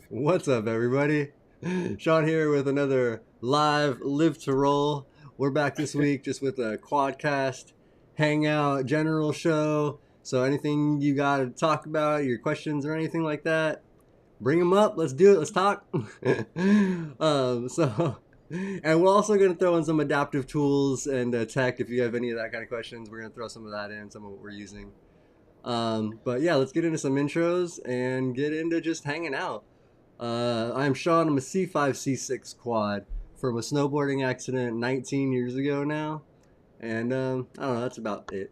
What's up, everybody? Shawn here with another live Live to Roll. We're back this week just with a Quadcast Hangout general show. So, anything you got to talk about, your questions or anything like that, bring them up. Let's do it. Let's talk. And we're also going to throw in some adaptive tools and tech. If you have any of that kind of questions, we're going to throw some of that in, some of what we're using. But yeah, let's get into some intros and get into just hanging out. I'm Shawn. I'm a C5, C6 quad from a snowboarding accident 19 years ago now. And I don't know, that's about it.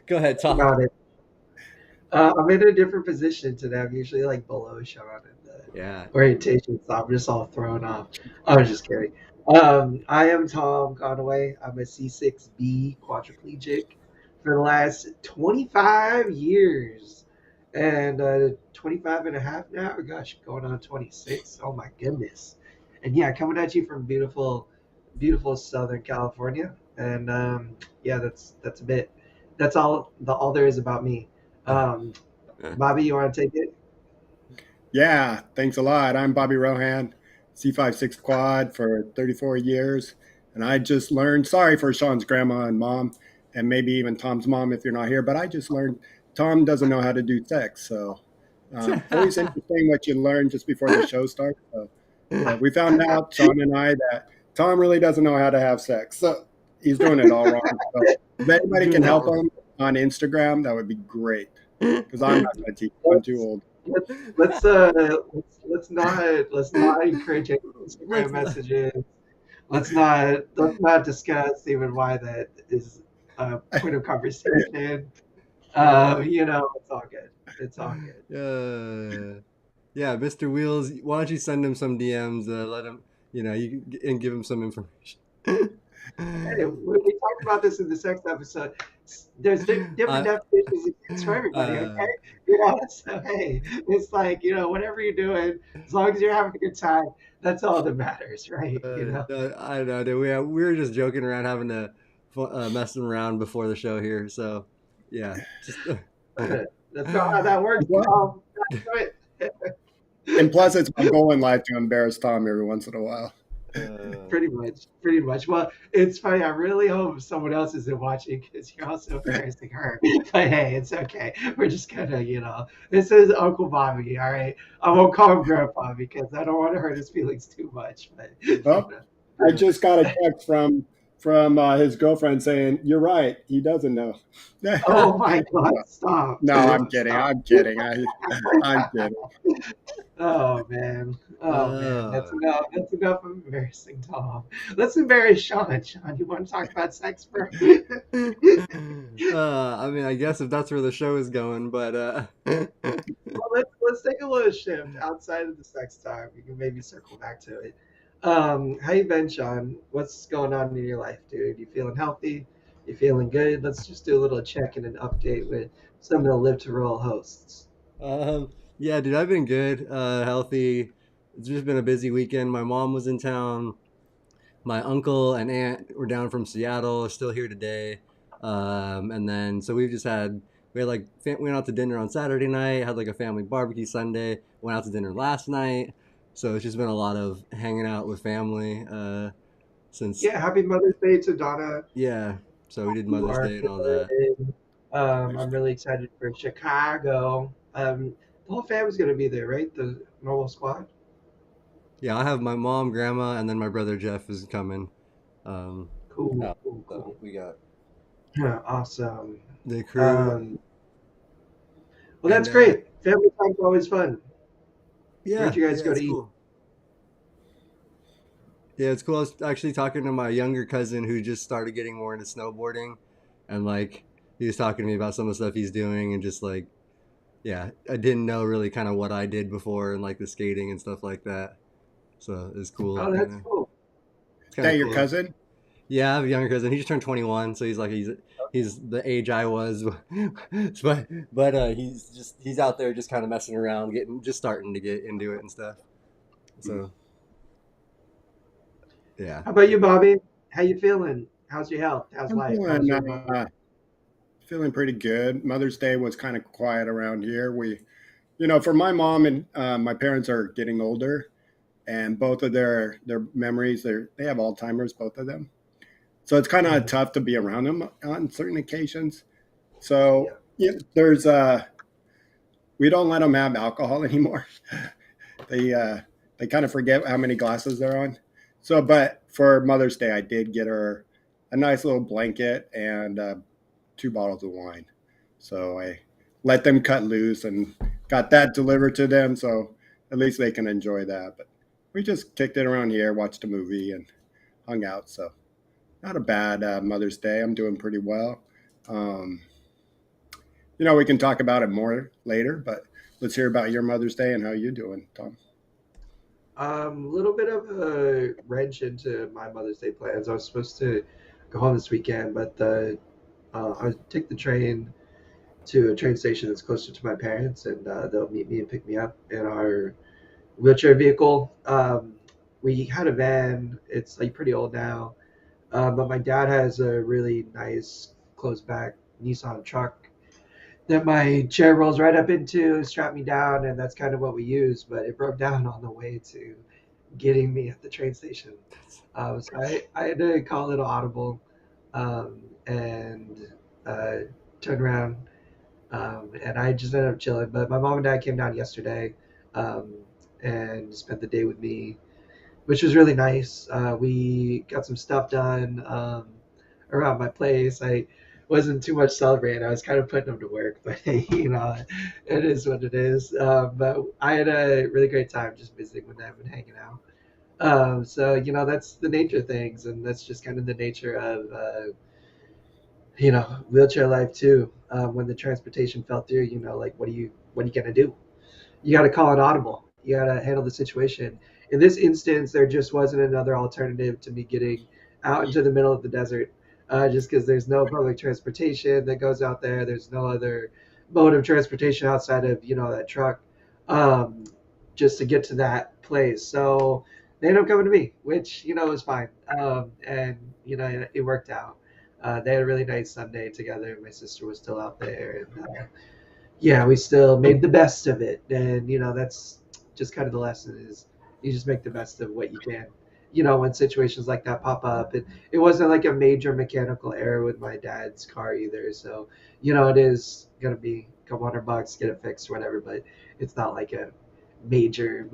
Go ahead, Tom. About it. I'm in a different position today. I'm usually like below Shawn in the Yeah. orientation, so I'm just all thrown off. I was just kidding. I am Tom Conaway. I'm a C6B quadriplegic for the last 25 years. And 25 and a half now. Gosh, going on 26. Oh my goodness. And yeah, coming at you from beautiful Southern California. And yeah, that's a bit. That's all there is about me. Um, Bobby, you want to take it? Yeah, thanks a lot. I'm Bobby Rohan, C56 quad for 34 years. And I just learned, sorry for Shawn's grandma and mom, and maybe even Tom's mom if you're not here, but I just learned Tom doesn't know how to do sex. So always interesting what you learn just before the show starts. So yeah, we found out, Shawn and I, that Tom really doesn't know how to have sex. So he's doing it all wrong. So if anybody can help him on Instagram, that would be great. Because I'm not going to teach. I'm too old. let's let's not encourage any Instagram messages. Let's not discuss even why that is a point of conversation. It's all good. It's all good. Yeah, Mr. Wheels, why don't you send him some DMs? Let him, and give him some information. Hey, we talked about this in the sex episode. There's different I, definitions of sex for everybody. Okay, uh, so hey, it's like whatever you're doing, as long as you're having a good time, that's all that matters, right? I don't know, dude. We were just joking around, having to messing around before the show here. So, yeah, just That's not how that works. And plus, it's my goal in life to embarrass Tom every once in a while. Pretty much. Well, it's funny. I really hope someone else isn't watching because you're also embarrassing her. But hey, it's okay. We're just gonna, this is Uncle Bobby. All right, I won't call him Grandpa because I don't want to hurt his feelings too much. But Well, I just got a text from his girlfriend saying, "You're right. He doesn't know." oh my God, stop! No, I'm kidding. Stop. I'm kidding. I'm kidding. Oh man, that's uh, enough. That's enough of embarrassing Tom. Let's embarrass Shawn. Shawn, you want to talk about sex for? I mean, I guess if that's where the show is going, but Well, let's take a little shift outside of the sex time. We can maybe circle back to it. How you been, Shawn? What's going on in your life, dude? You feeling healthy? You feeling good? Let's just do a little check and an update with some of the Live to Roll hosts. yeah, dude, I've been good, healthy. It's just been a busy weekend. My mom was in town. My uncle and aunt were down from Seattle, still here today. And then so we had like went out to dinner on Saturday night, had like a family barbecue Sunday, went out to dinner last night. So it's just been a lot of hanging out with family since Yeah, happy Mother's Day to Donna. yeah. So we did You Mother's are Day and all that. good. I'm really excited for Chicago. The whole family's gonna be there, right? The normal squad. Yeah, I have my mom, grandma, and then my brother Jeff is coming. Cool, Yeah, cool, so cool. we got Yeah, awesome. the crew Um, well, and that's great. Family time's always fun. Where'd yeah, you guys yeah, go to it's eat? cool. Yeah, it's cool. I was actually talking to my younger cousin who just started getting more into snowboarding, and like he was talking to me about some of the stuff he's doing, and just like yeah, I didn't know really kind of what I did before, and like the skating and stuff like that. So it's cool, Oh, kind that's of. cool. It's Is kind that of your cool. cousin? Yeah, I have a younger cousin. He just turned 21, so he's the age I was, but he's out there just kind of messing around, getting just starting to get into it and stuff. So yeah. How about you, Bobby? How you feeling? How's your health? How's I'm life? How's your mom? feeling pretty good. Mother's Day was kind of quiet around here. We For my mom and my parents are getting older, and both of their memories, they have Alzheimer's, both of them. So it's kind of Mhm. tough to be around them on certain occasions. Yeah. So yeah, there's we don't let them have alcohol anymore. they uh, they kind of forget how many glasses they're on. So, but for Mother's Day, I did get her a nice little blanket and 2 bottles of wine. So I let them cut loose and got that delivered to them. So at least they can enjoy that. But we just kicked it around here, watched a movie, and hung out. So not a bad Mother's Day. I'm doing pretty well. Um, we can talk about it more later, but let's hear about your Mother's Day and how you doing, Tom. A little bit of a wrench into my Mother's Day plans. I was supposed to go home this weekend, but I take the train to a train station that's closer to my parents, and they'll meet me and pick me up in our wheelchair vehicle. We had a van. It's like pretty old now, but my dad has a really nice closed back Nissan truck that my chair rolls right up into, strap me down, and that's kind of what we use. But it broke down on the way to getting me at the train station. So I had to call it audible and uh, turn around. And I just ended up chilling. But my mom and dad came down yesterday um, and spent the day with me, which was really nice. We got some stuff done around my place. I wasn't too much celebrating. I was kind of putting them to work, but hey, it is what it is. But I had a really great time just visiting with them and hanging out. So that's the nature of things, and that's just kind of the nature of wheelchair life too. When the transportation fell through, like what are you gonna do? You got to call an audible. You got to handle the situation. In this instance, there just wasn't another alternative to me getting out into the middle of the desert, just because there's no public transportation that goes out there. There's no other mode of transportation outside of that truck, um, just to get to that place. So they ended up coming to me, which was fine, and it worked out. They had a really nice Sunday together. My sister was still out there, and yeah, we still made the best of it. And that's just kind of the lesson is you just make the best of what you can. When situations like that pop up, it wasn't like a major mechanical error with my dad's car either. So, it is gonna be a couple $100 get it fixed or whatever, but it's not like a major,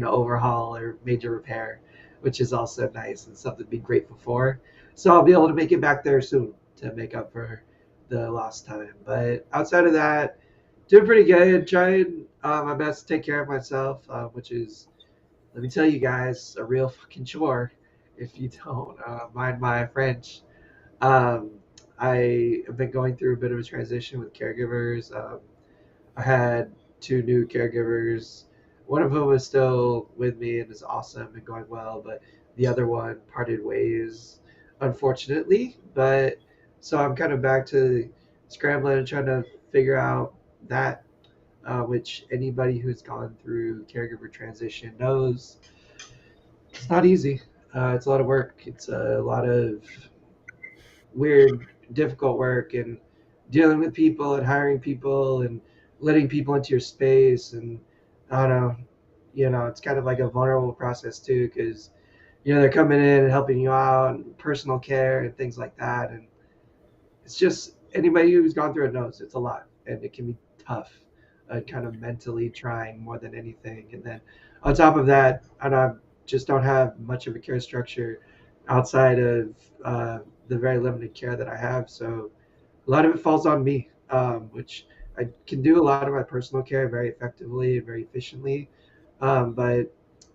overhaul or major repair, which is also nice and something to be grateful for. So I'll be able to make it back there soon to make up for the lost time. But outside of that, doing pretty good. Trying my best to take care of myself, which is, let me tell you guys, a real fucking chore if you don't mind my French. Um, I have been going through a bit of a transition with caregivers. I had two new caregivers. One of whom is still with me and is awesome and going well, but the other one parted ways, unfortunately. But so I'm kind of back to scrambling and trying to figure out that, which anybody who's gone through caregiver transition knows it's not easy. It's a lot of work. It's a lot of weird, difficult work and dealing with people and hiring people and letting people into your space. And I don't know, it's kind of like a vulnerable process too, because they're coming in and helping you out and personal care and things like that. And it's just anybody who's gone through it knows it's a lot and it can be tough, kind of mentally trying more than anything. And then on top of that, I just don't have much of a care structure outside of the very limited care that I have. So a lot of it falls on me, which I can do a lot of my personal care very effectively and very efficiently. But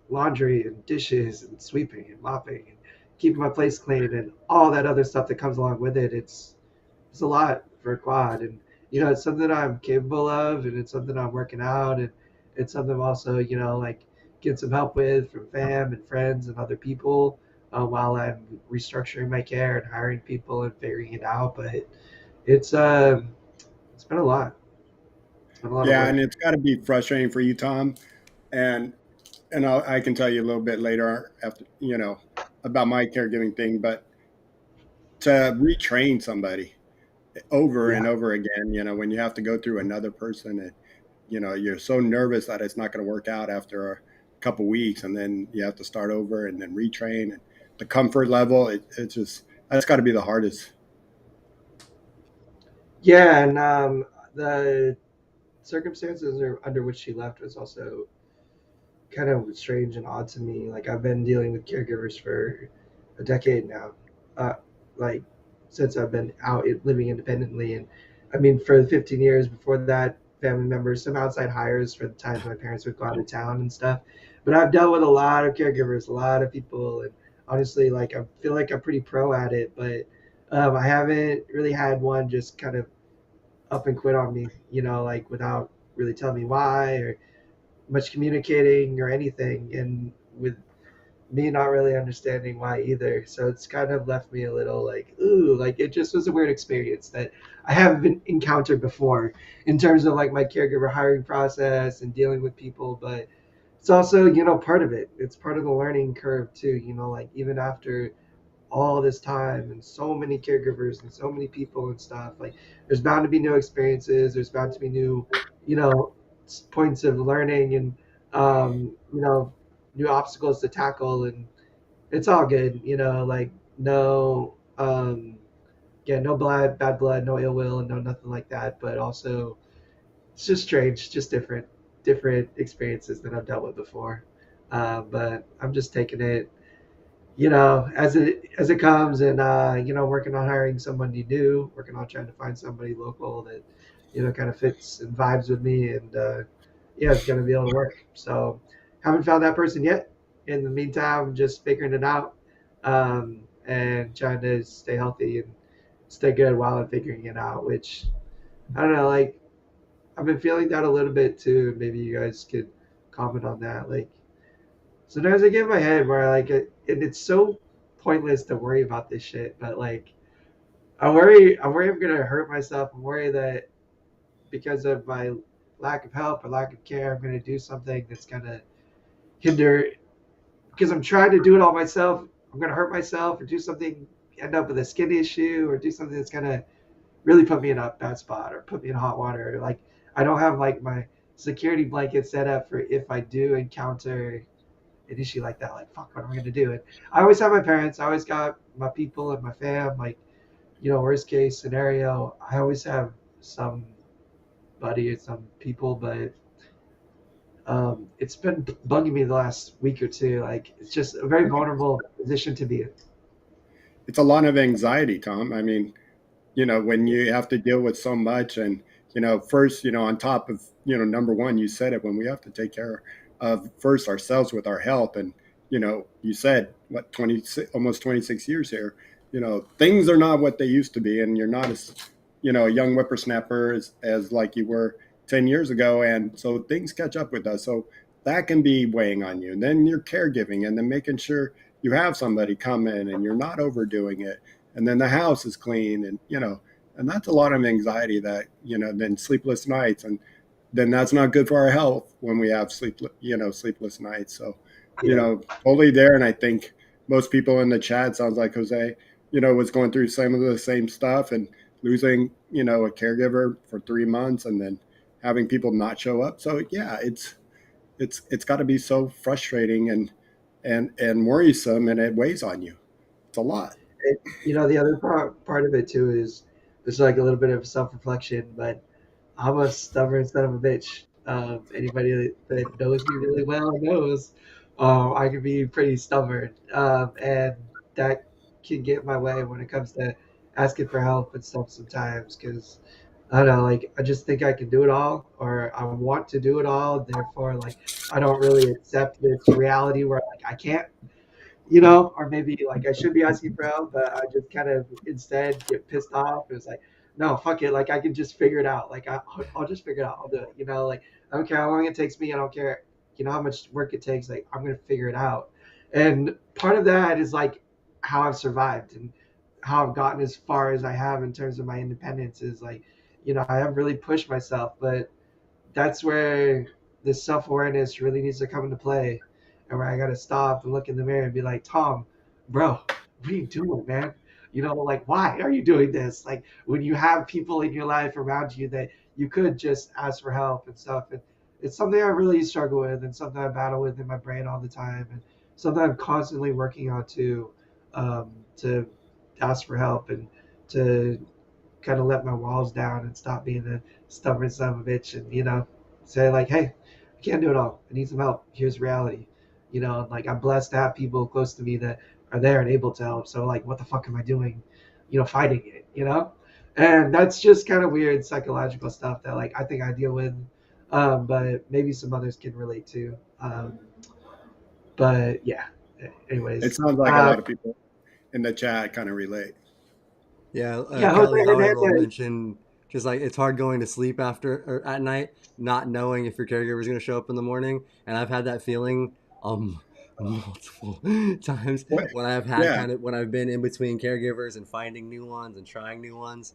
laundry and dishes and sweeping and mopping and keeping my place clean and all that other stuff that comes along with it, it's a lot for a quad. And it's something I'm capable of, and it's something I'm working out, and it's something I'm also like getting some help with from fam and friends and other people, while I'm restructuring my care and hiring people and figuring it out. But it's it's been a lot. It's been a lot of Yeah, work. and it's got to be frustrating for you, Tom. And I can tell you a little bit later after about my caregiving thing, but to retrain somebody over and Yeah. over again, when you have to go through another person, you're so nervous that it's not going to work out after a couple weeks, and then you have to start over and then retrain. And the comfort level, it just that's got to be the hardest. Yeah, and the circumstances under which she left was also kind of strange and odd to me. Like I've been dealing with caregivers for a decade now, uh, like since I've been out living independently, and I mean for the 15 years before that, family members, some outside hires for the times my parents would go out of town and stuff. But I've dealt with a lot of caregivers, a lot of people, and honestly, like I feel like I'm pretty pro at it, but I haven't really had one just kind of up and quit on me, like without really telling me why or much communicating or anything, and with me not really understanding why either. So it's kind of left me a little like, ooh, like it just was a weird experience that I haven't encountered before in terms of like my caregiver hiring process and dealing with people. But it's also, part of it. It's part of the learning curve too, like even after all this time and so many caregivers and so many people and stuff, like there's bound to be new experiences, there's bound to be new, you know points of learning, and new obstacles to tackle, and it's all good, like no yeah, no bad blood, no ill will, and no nothing like that, but also it's just strange, just different experiences that I've dealt with before. But I'm just taking it, as it comes, and working on hiring somebody new, working on trying to find somebody local that kind of fits and vibes with me, and yeah, it's gonna be able to work. So haven't found that person yet. In the meantime, just figuring it out, and trying to stay healthy and stay good while I'm figuring it out. Which I don't know, like I've been feeling that a little bit too. Maybe you guys could comment on that, like sometimes I get in my head where and it's so pointless to worry about this shit, but like I worry I'm gonna hurt myself. I'm worried that because of my lack of help or lack of care, I'm gonna do something that's gonna hinder, because I'm trying to do it all myself. I'm gonna hurt myself or do something, end up with a skin issue, or do something that's gonna really put me in a bad spot or put me in hot water. Like I don't have like my security blanket set up for if I do encounter an issue like that. Like, fuck, what am I gonna do? And I always have my parents. I always got my people and my fam. Like, worst case scenario, I always have somebody or some people. But it's been bugging me the last week or two. Like, it's just a very vulnerable position to be in. It's a lot of anxiety, Tom. I mean, when you have to deal with so much, and first, on top of number one, you said it, when we have to take care of first ourselves with our health. And you said what, 26, almost 26 years here, things are not what they used to be, and you're not as a young whippersnapper as like you were 10 years ago, and so things catch up with us. So that can be weighing on you, and then you're caregiving, and then making sure you have somebody come in and you're not overdoing it, and then the house is clean, and and that's a lot of anxiety, that then sleepless nights, and then that's not good for our health when we have sleepless nights. So Yeah, totally there. And I think most people in the chat, sounds like Jose, was going through some of the same stuff, and losing a caregiver for 3 months, and then having people not show up. So yeah, it's got to be so frustrating and worrisome, and it weighs on you. It's a lot. and, the other part of it too is there's like a little bit of self reflection, but I'm a stubborn son of a bitch. Anybody that knows me really well knows I can be pretty stubborn, and that can get in my way when it comes to asking for help and stuff sometimes. Because I don't know, like I just think I can do it all, or I want to do it all. Therefore, like I don't really accept this reality where like I can't, or maybe like I should be asking for help, but I just kind of instead get pissed off. It's like, no, fuck it. Like I can just figure it out. Like I'll just figure it out. I'll do it. Like I don't care how long it takes me. I don't care, how much work it takes. Like I'm gonna figure it out. And part of that is like how I've survived and how I've gotten as far as I have in terms of my independence. Is like, I have really pushed myself, but that's where this self awareness really needs to come into play, and where I gotta stop and look in the mirror and be like, Tom, bro, what are you doing, man? Like why are you doing this? Like when you have people in your life around you that you could just ask for help and stuff. And it's something I really struggle with, and something I battle with in my brain all the time, and something I'm constantly working on too, to ask for help and to kind of let my walls down and stop being a stubborn son of a bitch, and say like, hey, I can't do it all. I need some help. Here's reality. Like I'm blessed to have people close to me that are there and able to help. So like, what the fuck am I doing? Fighting it. And that's just kind of weird psychological stuff that like I think I deal with, but maybe some others can relate to. But yeah. It Anyways, sounds like a lot of people in the chat kind of relate. Yeah, yeah, Jose Kelly Howard Hernandez. mentioned just like it's hard going to sleep after or at night, not knowing if your caregiver is going to show up in the morning. And I've had that feeling multiple times What? when I've had Yeah, kind of when I've been in between caregivers and finding new ones and trying new ones.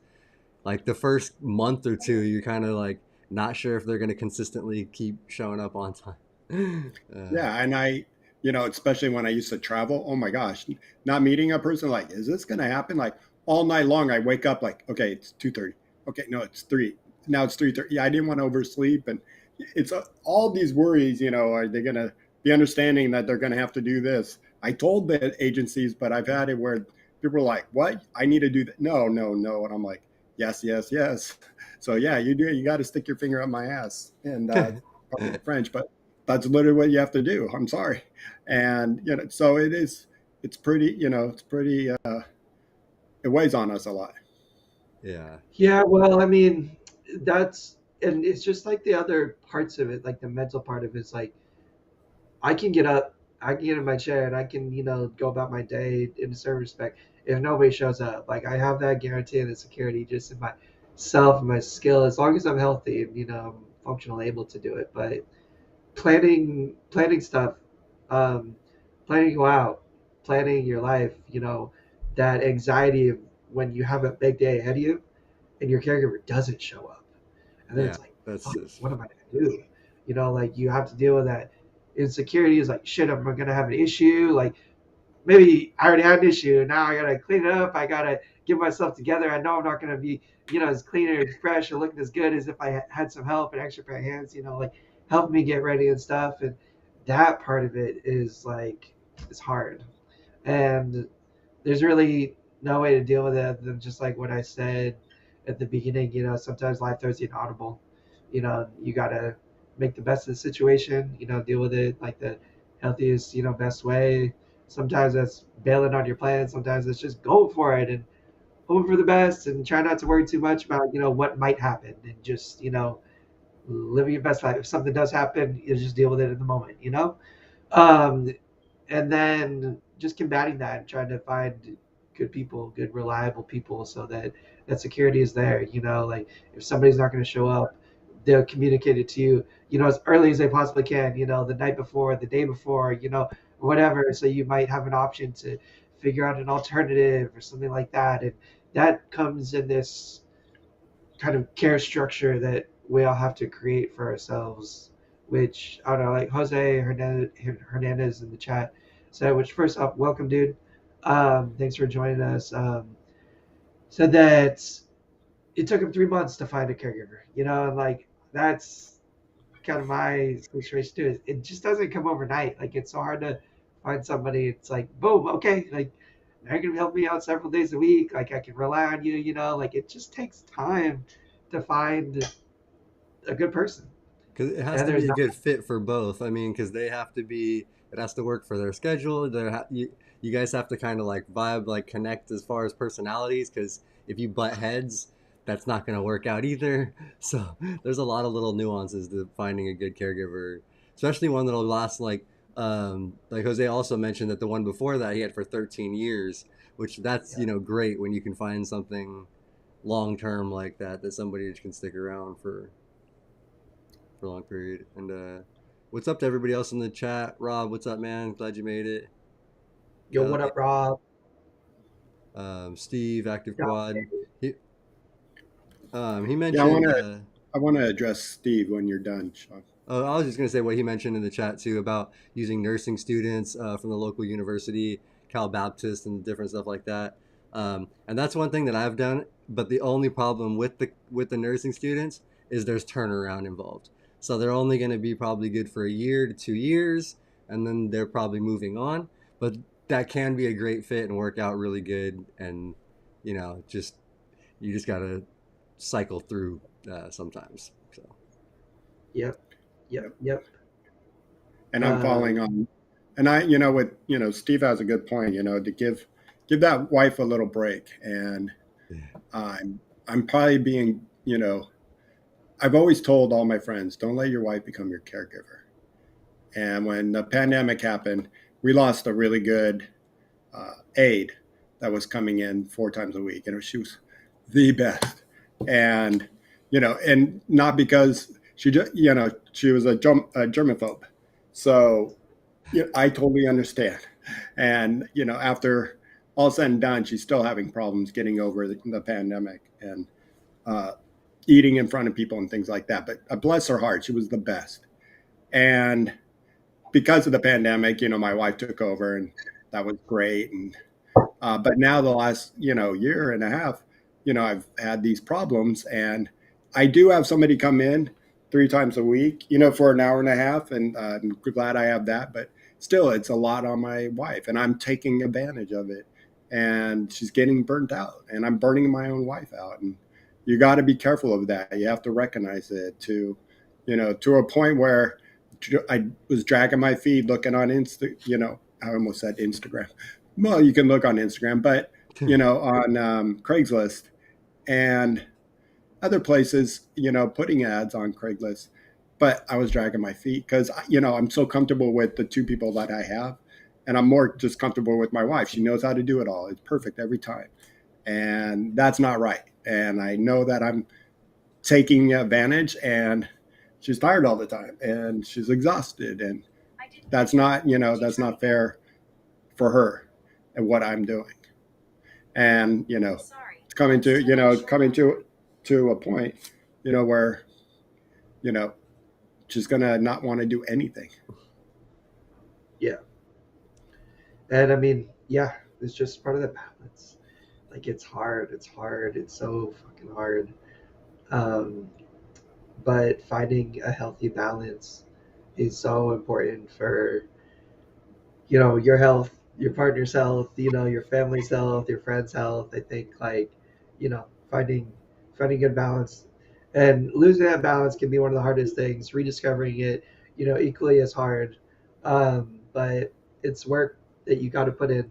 Like the first month or two, you're kind of like not sure if they're going to consistently keep showing up on time. yeah, and especially when I used to travel. Oh my gosh, not meeting a person, like, is this going to happen? Like all night long, I wake up like, okay, it's 2:30. Okay, no, it's 3. Now it's 3:30. Yeah, I didn't want to oversleep, and it's all these worries. Are they going to be understanding that they're going to have to do this? I told the agencies, but I've had it where people are like, "What? I need to do that?" No, no, no, and I'm like, "Yes, yes, yes." So yeah, you do. You got to stick your finger up my ass, and pardon the French, but that's literally what you have to do. I'm sorry. And, so it is, it's pretty, it's pretty, it weighs on us a lot. Yeah, Yeah, well, I mean, that's and it's just like the other parts of it, like the mental part of it is like I can get up, I can get in my chair, and I can, go about my day in a certain respect if nobody shows up. Like I have that guarantee and the security just in myself and my skill, as long as I'm healthy and I'm functional, able to do it. But planning stuff, um, planning to go out, planning your life, that anxiety of when you have a big day ahead of you and your caregiver doesn't show up. And then yeah, it's like, that's fuck, just what am I gonna do? Like you have to deal with that insecurity. Is like, shit, am I gonna have an issue? Like maybe I already had an issue. Now I gotta clean it up. I gotta get myself together. I know I'm not gonna be, as clean or as fresh or looking as good as if I had some help and extra pair of hands. Like help me get ready and stuff. And that part of it is like it's hard. And there's really no way to deal with it other than just like what I said at the beginning. Sometimes life throws you an audible. You gotta make the best of the situation. Deal with it like the healthiest, best way. Sometimes that's bailing on your plans. Sometimes it's just going for it and hoping for the best and try not to worry too much about what might happen and just living your best life. If something does happen, you just deal with it in the moment. Um, and then just combating that and trying to find good people, good reliable people, so that that security is there. Like if somebody's not going to show up, they'll communicate it to you, as early as they possibly can. The night before, the day before, whatever. So you might have an option to figure out an alternative or something like that, and that comes in this kind of care structure that we all have to create for ourselves, which I don't know, like Hernandez in the chat said, which first off, welcome, dude. Thanks for joining us. Said that it took him 3 months to find a caregiver, and like that's kind of my situation too. It just doesn't come overnight. Like it's so hard to find somebody. It's like, boom, okay, like now you're gonna help me out several days a week. Like I can rely on you, like it just takes time to find a good person. because it has And to be there's a not. good fit for both. I mean, because they have to be, it has to work for their schedule. You guys have to kind of like vibe, like connect as far as personalities. Because if you butt heads, that's not going to work out either. So there's a lot of little nuances to finding a good caregiver, especially one that'll last like Jose also mentioned that the one before that he had for 13 years, which that's Yeah. great when you can find something long term like that somebody can stick around for a long period. And what's up to everybody else in the chat? Rob, what's up, man? Glad you made it. Yo, what Kelly, up, Rob? Steve, Active Yeah. Quad. He he Yeah, mentioned. I want to address Steve when you're done, Shawn. Oh, I was just gonna say what he mentioned in the chat too about using nursing students from the local university, Cal Baptist, and different stuff like that. And that's one thing that I've done. But the only problem with the nursing students is there's turnaround involved. So they're only going to be probably good for a year to 2 years, and then they're probably moving on. But that can be a great fit and work out really good. And just you just gotta cycle through sometimes. So Yep. Yep. Yep. And I'm Uh, falling on, and with Steve has a good point, to give that wife a little break. And yeah. I'm probably being, I've always told all my friends, don't let your wife become your caregiver. And when the pandemic happened, we lost a really good aide that was coming in 4 times a week, and she was the best. And and not because she just, she was a germaphobe. So I totally understand. And after all said and done, she's still having problems getting over the pandemic and uh, eating in front of people and things like that. But bless her heart, she was the best. And because of the pandemic, my wife took over, and that was great. And but now the last year and a half, I've had these problems, and I do have somebody come in 3 times a week, for an hour and a half, and I'm glad I have that. But still, it's a lot on my wife, and I'm taking advantage of it, and she's getting burnt out, and I'm burning my own wife out, and you got to be careful of that. You have to recognize it to a point where I was dragging my feet looking on I almost said Instagram. Well, you can look on Instagram, but on Craigslist and other places, putting ads on Craigslist. But I was dragging my feet because I'm so comfortable with the 2 people that I have, and I'm more just comfortable with my wife. She knows how to do it all. It's perfect every time, and that's not right. And I know that I'm taking advantage, and she's tired all the time, and she's exhausted, and that's not fair for her and what I'm doing. And it's coming to a point where you know she's gonna not want to do anything. yeah. And I mean, yeah, it's just part of the balance. Like it's hard. It's hard. It's so fucking hard. Um, but finding a healthy balance is so important for your health, your partner's health, your family's health, your friends' health. I think like finding good balance, and losing that balance can be one of the hardest things. Rediscovering it, equally as hard. But it's work that you got to put in.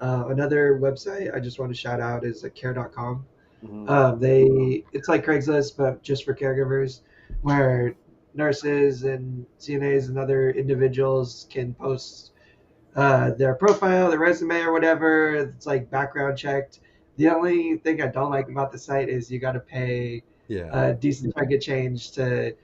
Another website I just want to shout out is care.com. Hmm. It's like Craigslist, but just for caregivers, where nurses and CNAs and other individuals can post their profile, their resume, or whatever. It's like background checked. The only thing I don't like about the site is you got to pay Yeah. a decent chunk of change to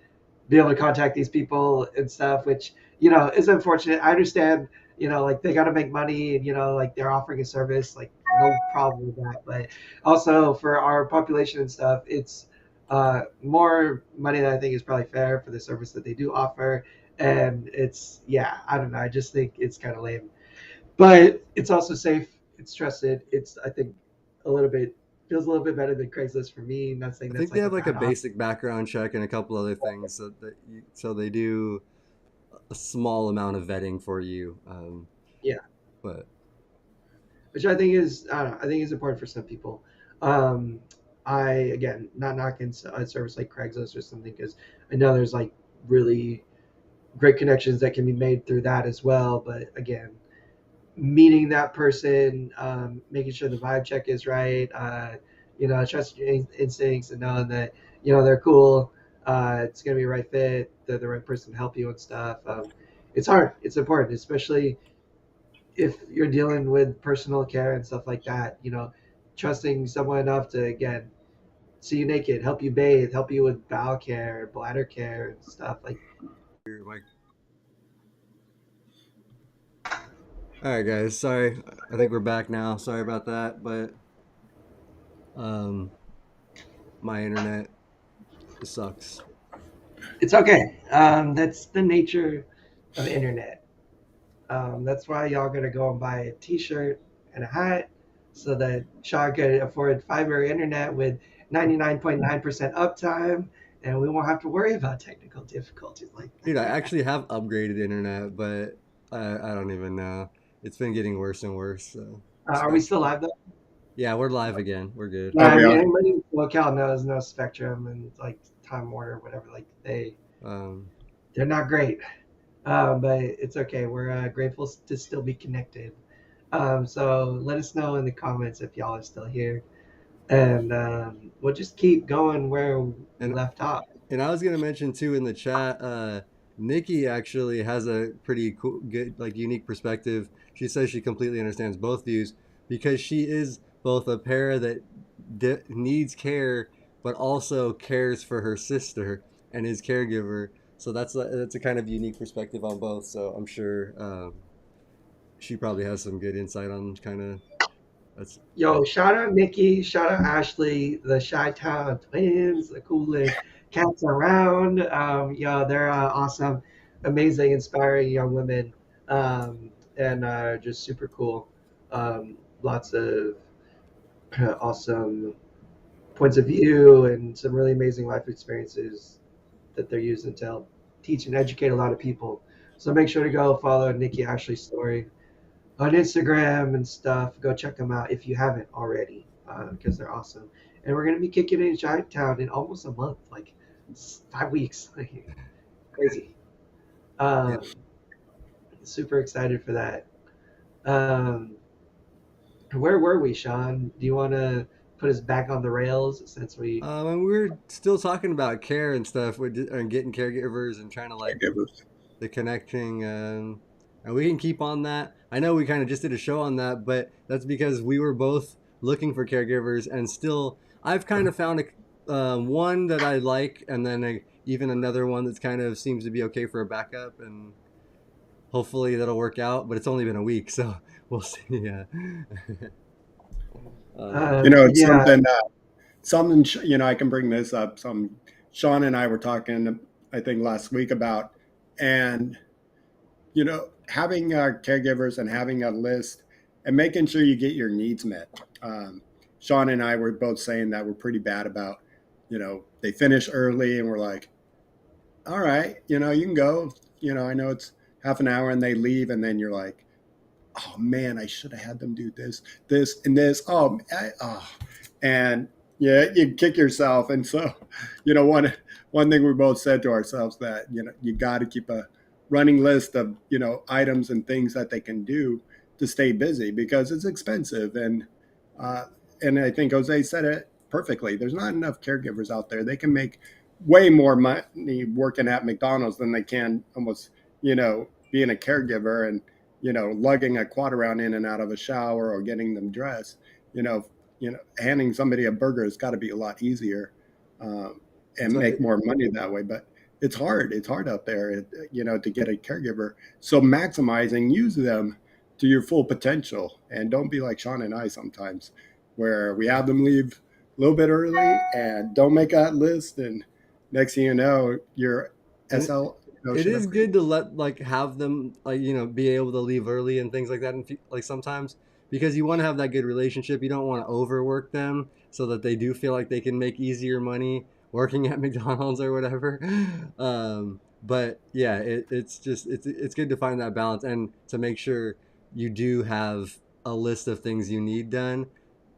be able to contact these people and stuff, which is unfortunate. I understand, like they got to make money, and like they're offering a service, like no problem with that. But also for our population and stuff, it's more money that I think is probably fair for the service that they do offer. And it's yeah, I don't know. I just think it's kind of lame, but it's also safe. It's trusted. It's I think a little bit feels a little bit better than Craigslist for me. Not saying I that's think they like a have like a bad option. basic background check and a couple other things, so they do a small amount of vetting for you. Yeah, But which I think is I don't know, I think is important for some people. Um, I again not knocking a service like Craigslist or something because I know there's like really great connections that can be made through that as well. But again, meeting that person, making sure the vibe check is right, trust your instincts and knowing that they're cool. It's gonna be a right fit. They're the right person to help you and stuff. It's hard. It's important, especially if you're dealing with personal care and stuff like that, trusting someone enough to again see you naked, help you bathe, help you with bowel care, bladder care, and stuff like. all right, guys. Sorry, I think we're back now. Sorry about that, but um, my internet sucks. It's okay. That's the nature of the internet. That's why y'all gotta go and buy a T-shirt and a hat so that Shawn could afford fiber internet with 99.9% uptime and we won't have to worry about technical difficulties like Dude, I that. actually have upgraded internet, but I don't even know. It's been getting worse and worse. So Are we still Spectrum. live though? Yeah, we're live again. We're good. Yeah, Oh, I we mean, are. anybody in SoCal knows no Spectrum and like Time Warner, whatever. Like Um, they're not great, but it's okay. We're grateful to still be connected. So let us know in the comments if y'all are still here, and we'll just keep going where we and left off. And I was gonna mention too in the chat, Nikki actually has a pretty cool, good, like unique perspective. She says she completely understands both views because she is both a para that needs care, but also cares for her sister and is caregiver. So that's a kind of unique perspective on both. So I'm sure she probably has some good insight on kind of that's. Yo, shout out Nikki, shout out Ashley, the Chi-Town twins, the coolest cats around. Yeah, they're awesome, amazing, inspiring young women, and just super cool. Lots of awesome points of view and some really amazing life experiences that they're using to help teach and educate a lot of people. So make sure to go follow Nikki Ashley's story on Instagram and stuff. Go check them out if you haven't already, because they're awesome. And we're gonna be kicking in Chi-Town in almost a month, like 5 weeks, crazy. Yeah. Um, Super excited for that. Um, where were we, Shawn? Do you want to put us back on the rails since we? And we were still talking about care and stuff, and getting caregivers and trying to like Caregivers. the connecting and we can keep on that. I know we kind of just did a show on that, but that's because we were both looking for caregivers and still I've kind of found one that I like and then even another one that's kind of seems to be okay for a backup and hopefully that'll work out, but it's only been a week so we'll see. Yeah. You know, it's Yeah, something. I can bring this up. Some Shawn and I were talking, I think last week about, and having caregivers and having a list and making sure you get your needs met. Shawn and I were both saying that we're pretty bad about, they finish early and we're like, all right, you can go. I know it's half an hour and they leave, and then you're like, oh man, I should have had them do this, and this. And yeah, you kick yourself. And so, one thing we both said to ourselves that you got to keep a running list of items and things that they can do to stay busy because it's expensive. Uh, and I think Jose said it perfectly. There's not enough caregivers out there. They can make way more money working at McDonald's than they can almost being a caregiver and lugging a quad around in and out of a shower or getting them dressed. You know, handing somebody a burger has got to be a lot easier and So make more money that way. But it's hard. It's hard out there, to get a caregiver. So maximizing, use them to your full potential, and don't be like Shawn and I sometimes, where we have them leave a little bit early and don't make that list, and next thing you know, your and SL it should is upgrade. good to let like have them like be able to leave early and things like that and like sometimes because you want to have that good relationship, you don't want to overwork them so that they do feel like they can make easier money working at McDonald's or whatever. But yeah, it's just it's good to find that balance and to make sure you do have a list of things you need done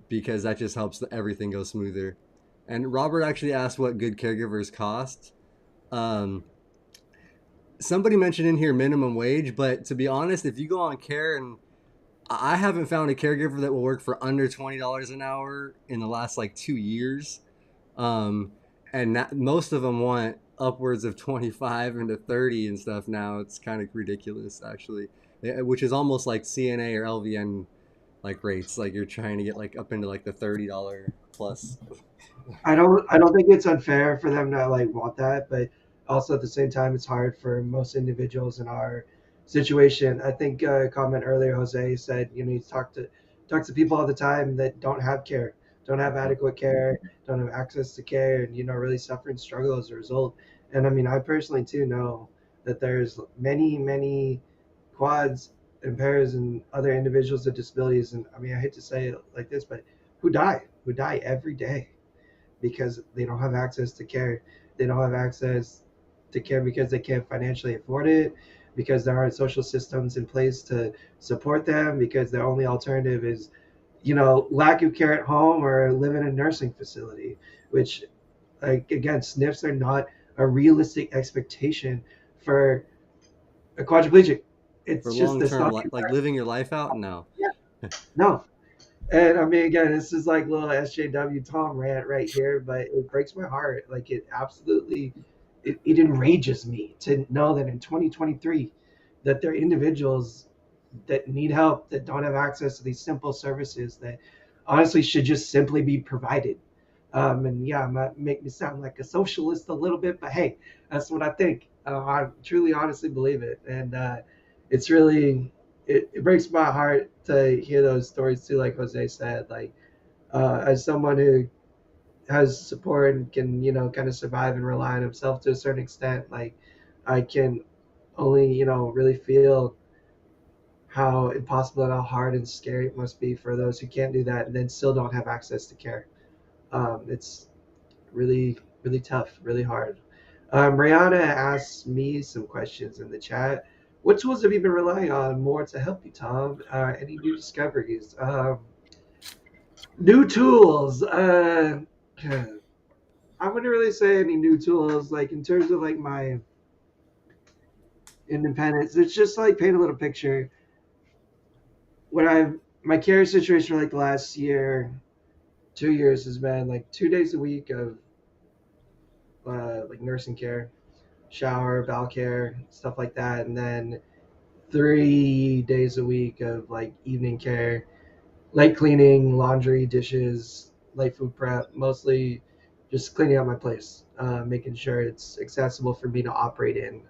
because that just helps everything go smoother. And Robert actually asked what good caregivers cost. um, Somebody mentioned in here minimum wage, but to be honest, if you go on care and I haven't found a caregiver that will work for under $20 an hour in the last like 2 years. Um, and most of them want upwards of 25 into 30 and stuff now. It's kind of ridiculous actually, which is almost like CNA or LVN like rates. Like you're trying to get like up into like the $30 plus. I don't think it's unfair for them to like want that, but also at the same time, it's hard for most individuals in our situation. I think a comment earlier, Jose said, you talk to people all the time that don't have care, don't have adequate care, don't have access to care, and really suffer and struggle as a result. And I mean, I personally too know that there's many quads and pairs and other individuals with disabilities, and I mean, I hate to say it like this, but who die every day because they don't have access to care. they don't have access to care because they can't financially afford it, because there aren't social systems in place to support them, because their only alternative is, lack of care at home or live in a nursing facility, which, like, again, SNFs are not a realistic expectation for a quadriplegic. For It's just long that's term, not. like living your life out? No. Yeah, no. And I mean, again, this is like little SJW Tom rant right here, but it breaks my heart. Like, it absolutely, it enrages me to know that in 2023, that there are individuals that need help, that don't have access to these simple services that honestly should just simply be provided. And yeah, it might make me sound like a socialist a little bit, but hey, that's what I think. I truly, honestly believe it, and it's really, it breaks my heart to hear those stories too. Like Jose said, like, as someone who has support and can, kind of survive and rely on himself to a certain extent, like, I can only, really feel how impossible and how hard and scary it must be for those who can't do that and then still don't have access to care. It's really, really tough, really hard. Rihanna asked me some questions in the chat. What tools have you been relying on more to help you, Tom? Any new discoveries? New tools. I wouldn't really say any new tools. Like, in terms of like my independence, it's just like paint a little picture. What I've My care situation for like the last year, 2 years, has been like 2 days a week of like nursing care, shower, bowel care, stuff like that, and then 3 days a week of like evening care, light cleaning, laundry, dishes, light food prep, mostly just cleaning out my place, making sure it's accessible for me to operate in.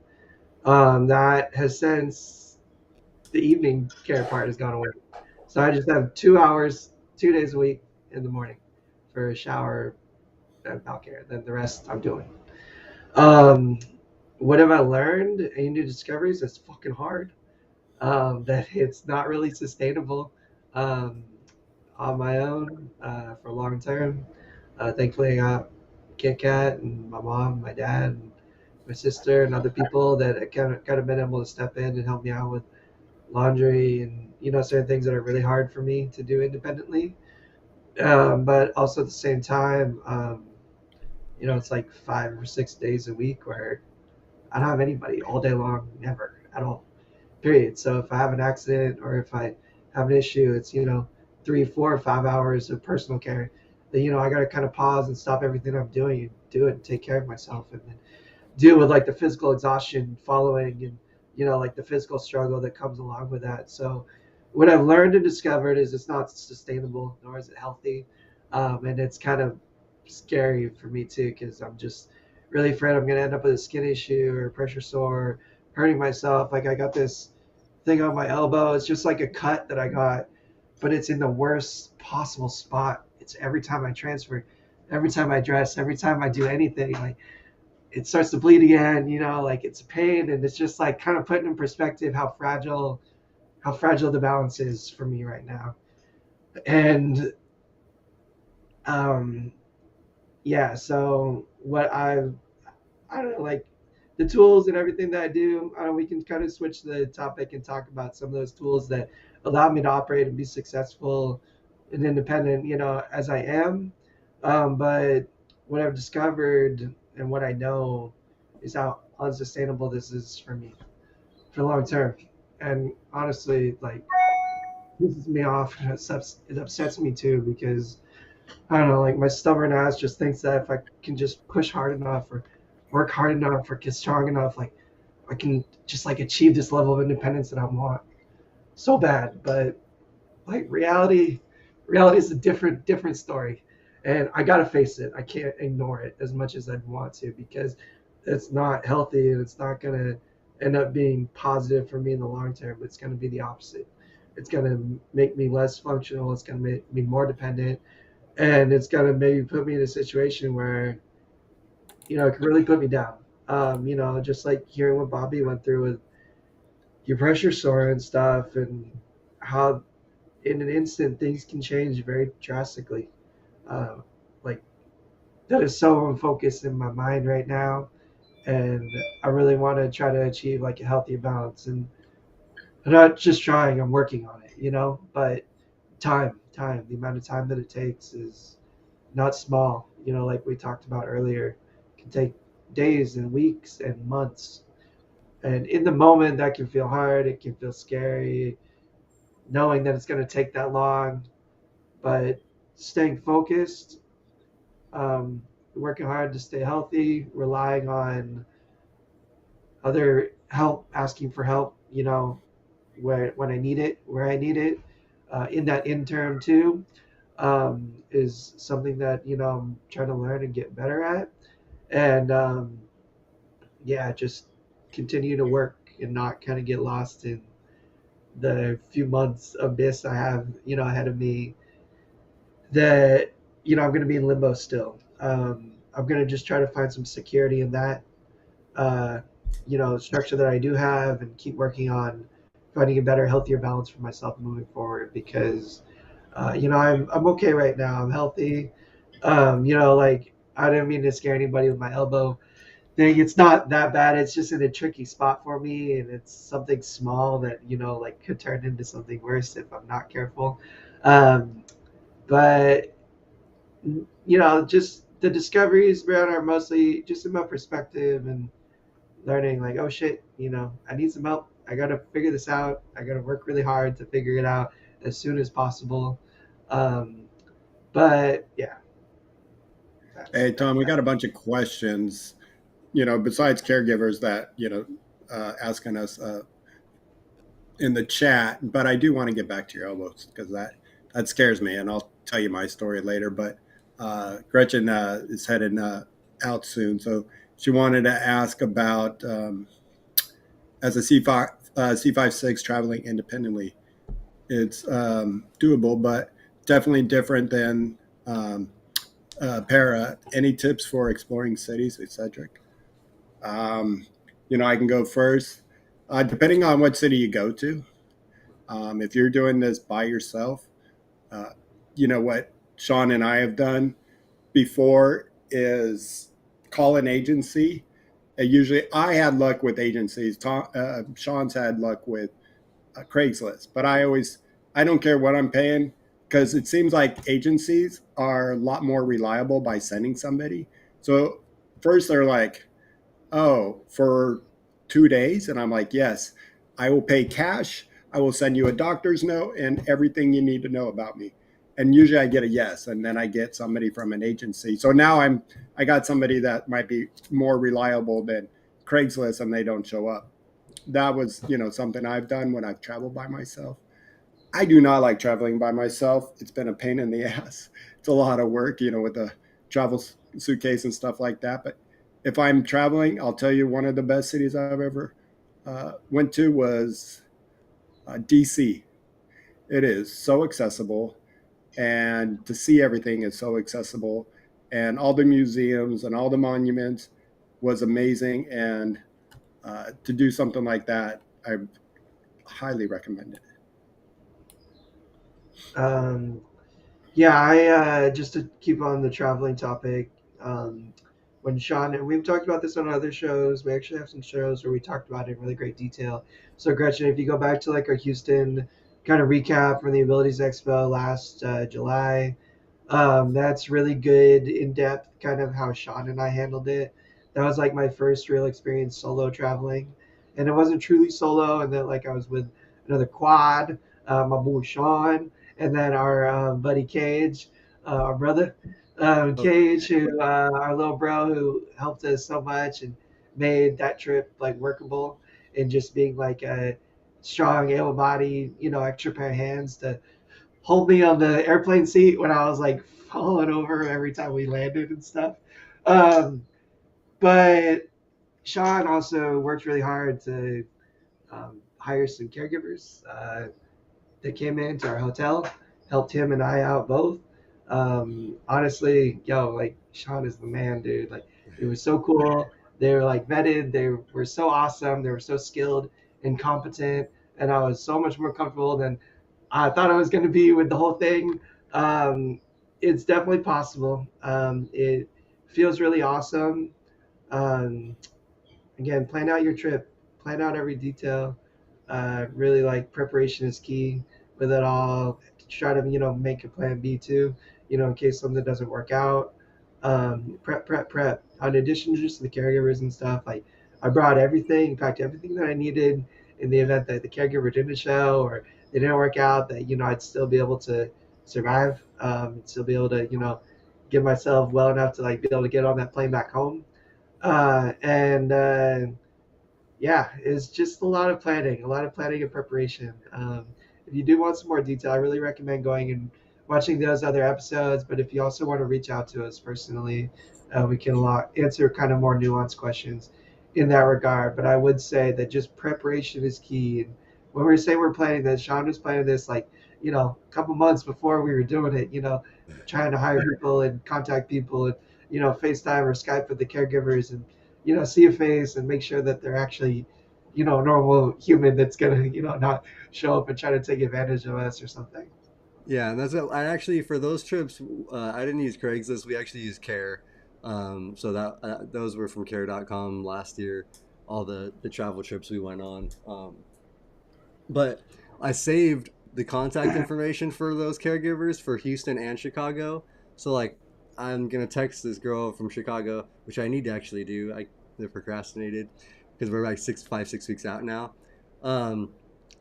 That has since the evening care part has gone away. So I just have 2 hours, 2 days a week in the morning for a shower and bowel care. Then the rest I'm doing. Um, what have I learned? Any new discoveries? It's fucking hard. That it's not really sustainable um, on my own for long term. Thankfully, I got Kit Kat and my mom, my dad, and my sister, and other people that have kind of been able to step in and help me out with laundry and, certain things that are really hard for me to do independently. But also at the same time, it's like 5 or 6 days a week where I don't have anybody all day long, never at all, period. So if I have an accident or if I have an issue, it's, 3, 4, 5 hours of personal care. Then, I got to kind of pause and stop everything I'm doing and do it and take care of myself, and then deal with like the physical exhaustion following, and, like the physical struggle that comes along with that. So what I've learned and discovered is it's not sustainable, nor is it healthy. And it's kind of scary for me too, because I'm just really afraid I'm going to end up with a skin issue or pressure sore, hurting myself. Like, I got this thing on my elbow. It's just like a cut that I got, but it's in the worst possible spot. It's every time I transfer, every time I dress, every time I do anything, like, it starts to bleed again, like, it's a pain. And it's just like kind of putting in perspective how fragile the balance is for me right now. And um yeah, so what I don't know, like, the tools and everything that I do, we can kind of switch the topic and talk about some of those tools that allow me to operate and be successful and independent, as I am. But what I've discovered and what I know is how unsustainable this is for me for long term. And honestly, like, pisses me off. It upsets me too, because I don't know, like, my stubborn ass just thinks that if I can just push hard enough or work hard enough or get strong enough, like, I can just like achieve this level of independence that I want so bad. But like, reality is a different story, and I gotta face it. I can't ignore it as much as I'd want to, because it's not healthy and it's not gonna end up being positive for me in the long term. It's gonna be the opposite. It's gonna make me less functional. It's gonna make me more dependent, and it's gonna maybe put me in a situation where, it can really put me down. Just like hearing what Bobby went through with your pressure sore and stuff, and how in an instant things can change very drastically. Uh, like, that is so unfocused in my mind right now, and I really want to try to achieve like a healthy balance. And I'm not just trying, I'm working on it, you know. But time, the amount of time that it takes is not small. You know, like we talked about earlier, it can take days and weeks and months. And in the moment, that can feel hard. It can feel scary, knowing that it's going to take that long. But staying focused, um, working hard to stay healthy, relying on other help, asking for help, you know, where when I need it, where I need it, in that interim too, is something that I'm trying to learn and get better at. And yeah, just continue to work and not kind of get lost in the few months abyss I have, ahead of me. That I'm going to be in limbo still. I'm going to just try to find some security in that, uh, structure that I do have, and keep working on finding a better, healthier balance for myself moving forward. Because I'm okay right now. I'm healthy. Like, I didn't mean to scare anybody with my elbow thing. It's not that bad. It's just in a tricky spot for me, and it's something small that like could turn into something worse if I'm not careful. Um, but just the discoveries, Brian, are mostly just about perspective and learning. Like, oh shit, I need some help. I gotta figure this out. I gotta work really hard to figure it out as soon as possible. Um, but yeah, that's Hey, Tom, we that. got a bunch of questions, besides caregivers that, asking us in the chat, but I do want to get back to your elbows because that scares me, and I'll tell you my story later. But Gretchen is heading out soon, so she wanted to ask about as a C56 traveling independently. It's doable, but definitely different than para. Any tips for exploring cities with Cedric? Um, I can go first. Depending on what city you go to, if you're doing this by yourself, uh, what Shawn and I have done before is call an agency. Usually, I had luck with agencies. Shawn's had luck with Craigslist, but I don't care what I'm paying because it seems like agencies are a lot more reliable by sending somebody. So first they're like, oh, for 2 days? And I'm like, yes, I will pay cash. I will send you a doctor's note and everything you need to know about me. And usually I get a yes, and then I get somebody from an agency. So now I got somebody that might be more reliable than Craigslist, and they don't show up. That was, something I've done when I've traveled by myself. I do not like traveling by myself. It's been a pain in the ass. It's a lot of work, with the travel suitcase and stuff like that. But if I'm traveling, I'll tell you one of the best cities I've ever went to was DC. It is so accessible, and to see everything is so accessible, and all the museums and all the monuments was amazing. And to do something like that, I highly recommend it. Um, Yeah, I just to keep on the traveling topic. Um, when Sean and we've talked about this on other shows, we actually have some shows where we talked about it in really great detail. So Gretchen, if you go back to like our Houston kind of recap from the Abilities Expo last July, that's really good, in depth, kind of how Sean and I handled it. That was like my first real experience solo traveling, and it wasn't truly solo. And then like I was with another quad, my boy Shawn, and then our buddy Cage, our brother Oh, Cage, who our little bro who helped us so much and made that trip like workable, and just being like a strong, able-bodied, extra pair of hands to hold me on the airplane seat when I was like falling over every time we landed and stuff. Um, but Shawn also worked really hard to hire some caregivers that came into our hotel, helped him and I out both. Honestly, like Shawn is the man, dude. Like, it was so cool. They were like vetted. They were so awesome. They were so skilled and competent, and I was so much more comfortable than I thought I was going to be with the whole thing. It's definitely possible. It feels really awesome. Um, Again, plan out your trip, plan out every detail. Really like preparation is key with it all. Try to make a plan B too, in case something doesn't work out. Prep. In addition to just the caregivers and stuff, like I brought everything, packed everything that I needed in the event that the caregiver didn't show or it didn't work out. That I'd still be able to survive, still be able to get myself well enough to like be able to get on that plane back home. And Yeah, it's just a lot of planning and preparation. If you do want some more detail, I really recommend going and watching those other episodes. But if you also want to reach out to us personally, we can answer kind of more nuanced questions in that regard. But I would say that just preparation is key. And when we say we're planning this, Shawn was planning this like, a couple months before we were doing it, trying to hire people and contact people and, FaceTime or Skype with the caregivers and see a face and make sure that they're actually, a normal human that's gonna, not show up and try to take advantage of us or something. Yeah, and that's what I actually for those trips. I didn't use Craigslist. We actually used Care. So that those were from Care.com last year. All the travel trips we went on. But I saved the contact information for those caregivers for Houston and Chicago. So like I'm gonna text this girl from Chicago, which I need to actually do. I procrastinated because we're like 6 weeks out now. Um,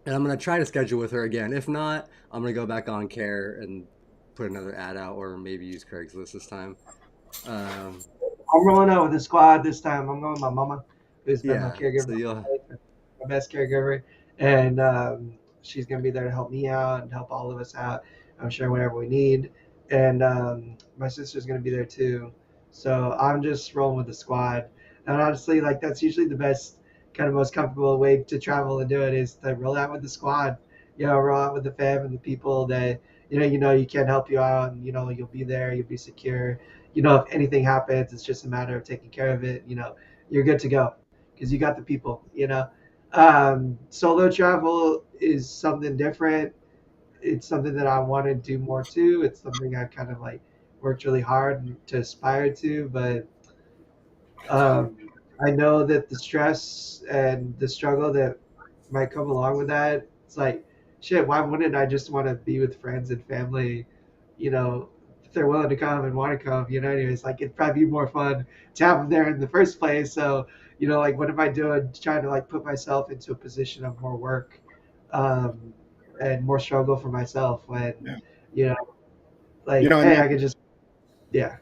and I'm gonna try to schedule with her again. If not, I'm gonna go back on Care and put another ad out, or maybe use Craigslist this time. Um, I'm rolling out with the squad this time. I'm going with my mama, who's been my yeah. caregiver So you'll. my best caregiver, and she's gonna be there to help me out and help all of us out. I'm sure whenever we need, and my sister's gonna be there too. So I'm just rolling with the squad, and honestly, like that's usually the best, kind of most comfortable way to travel and do it is to roll out with the squad. Roll out with the fam and the people that you can help you out, and you'll be there, you'll be secure. If anything happens, it's just a matter of taking care of it. You're good to go because you got the people. Solo travel is something different. It's something that I want to do more too. It's something I kind of like worked really hard to aspire to, but um, I know that the stress and the struggle that might come along with that, it's like, shit, why wouldn't I just want to be with friends and family, if they're willing to come and want to come, anyways, like it'd probably be more fun to have them there in the first place. So, like what am I doing? Trying to like put myself into a position of more work, um, and more struggle for myself when, Yeah. you know, You like, know, and hey, that, I could just, yeah.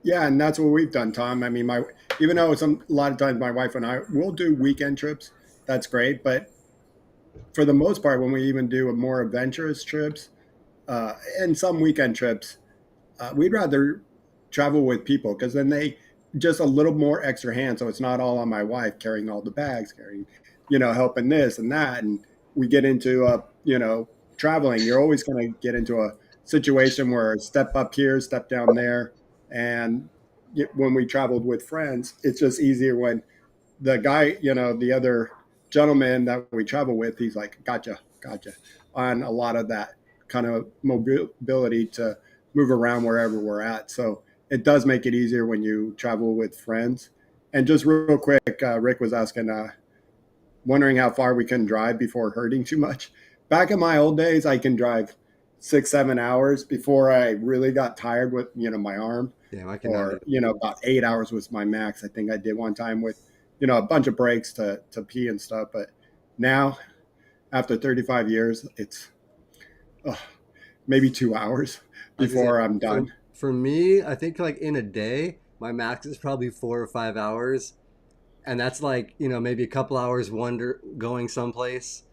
yeah, and that's what we've done, Tom. I mean, my even though a lot of times my wife and I will do weekend trips, that's great. But for the most part, when we even do a more adventurous trips and some weekend trips, we'd rather travel with people because then they just a little more extra hand. So it's not all on my wife carrying all the bags, carrying, helping this and that. And we get into, traveling. You're always going to get into a situation where step up here, step down there. And when we traveled with friends, it's just easier when the guy, the other gentleman that we travel with, he's like, gotcha, on a lot of that kind of mobility to move around wherever we're at. So it does make it easier when you travel with friends. And just real quick, Rick was asking, wondering how far we can drive before hurting too much. Back in my old days, I can drive 6, 7 hours before I really got tired with, my arm, Yeah, I cannot do or, about 8 hours was my max. I think I did one time with, a bunch of breaks to pee and stuff. But now, after 35 years, it's oh, maybe 2 hours I was gonna say, before I'm done. for me, I think like in a day, my max is probably 4 or 5 hours, and that's like maybe a couple hours wander going someplace,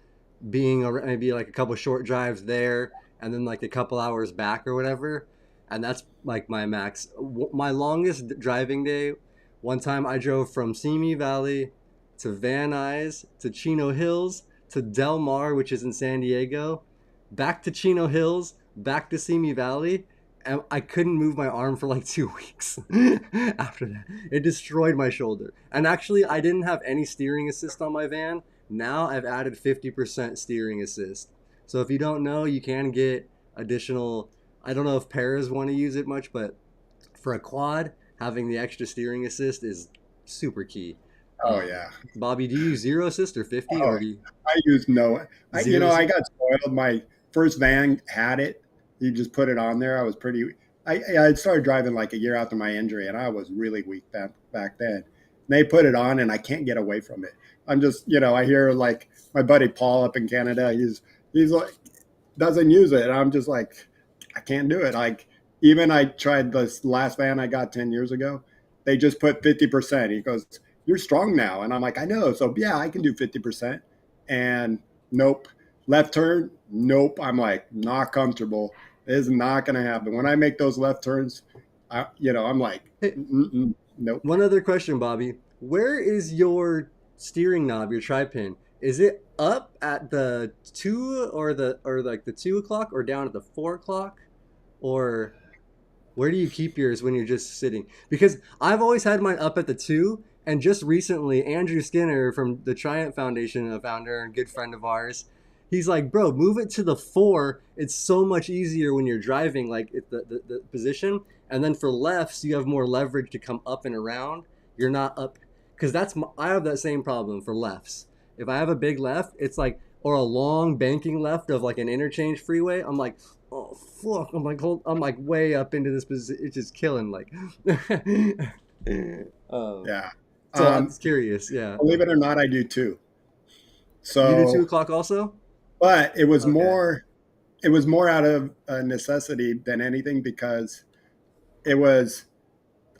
being maybe like a couple short drives there, and then like a couple hours back or whatever, and that's like my max. My longest driving day, one time I drove from Simi Valley to Van Nuys to Chino Hills to Del Mar, which is in San Diego, back to Chino Hills, back to Simi Valley, and I couldn't move my arm for like 2 weeks after that. It destroyed my shoulder. And actually, I didn't have any steering assist on my van. Now I've added 50% steering assist. So if you don't know, you can get additional. I don't know if pairs want to use it much, but for a quad, having the extra steering assist is super key. Oh yeah. Bobby, do you use zero assist or 50, Oh, or do you I use no. zero I assist? got spoiled. My first van had it. You just put it on there. I was pretty. I started driving like a year after my injury, and I was really weak back then. And they put it on, and I can't get away from it. I'm just, I hear like my buddy Paul up in Canada. He's like doesn't use it, and I'm just like, I can't do it. Like even I tried this last van I got 10 years ago. They just put 50%. He goes, "You're strong now," and I'm like, "I know." So yeah, I can do 50%. And nope, left turn, nope. I'm like not comfortable. This is not going to happen. When I make those left turns, I'm like, Hey, nope. one other question, Bobby. Where is your steering knob, your tri pin? Is it up at the 2 or like the 2 o'clock, or down at the 4 o'clock? Or where do you keep yours when you're just sitting? Because I've always had mine up at the 2, and just recently, Andrew Skinner from the Triumph Foundation, a founder and good friend of ours, he's like, bro, move it to the 4. It's so much easier when you're driving, like the position. And then for lefts, you have more leverage to come up and around. You're not up, because I have that same problem for lefts. If I have a big left, it's like, or a long banking left of like an interchange freeway, I'm like, oh fuck, I'm like way up into this position. It's just killing, like. um, Yeah. so I'm just curious. Yeah. Believe it or not, I do too. You do two So, o'clock also? but Okay. it was more out of a necessity than anything because it was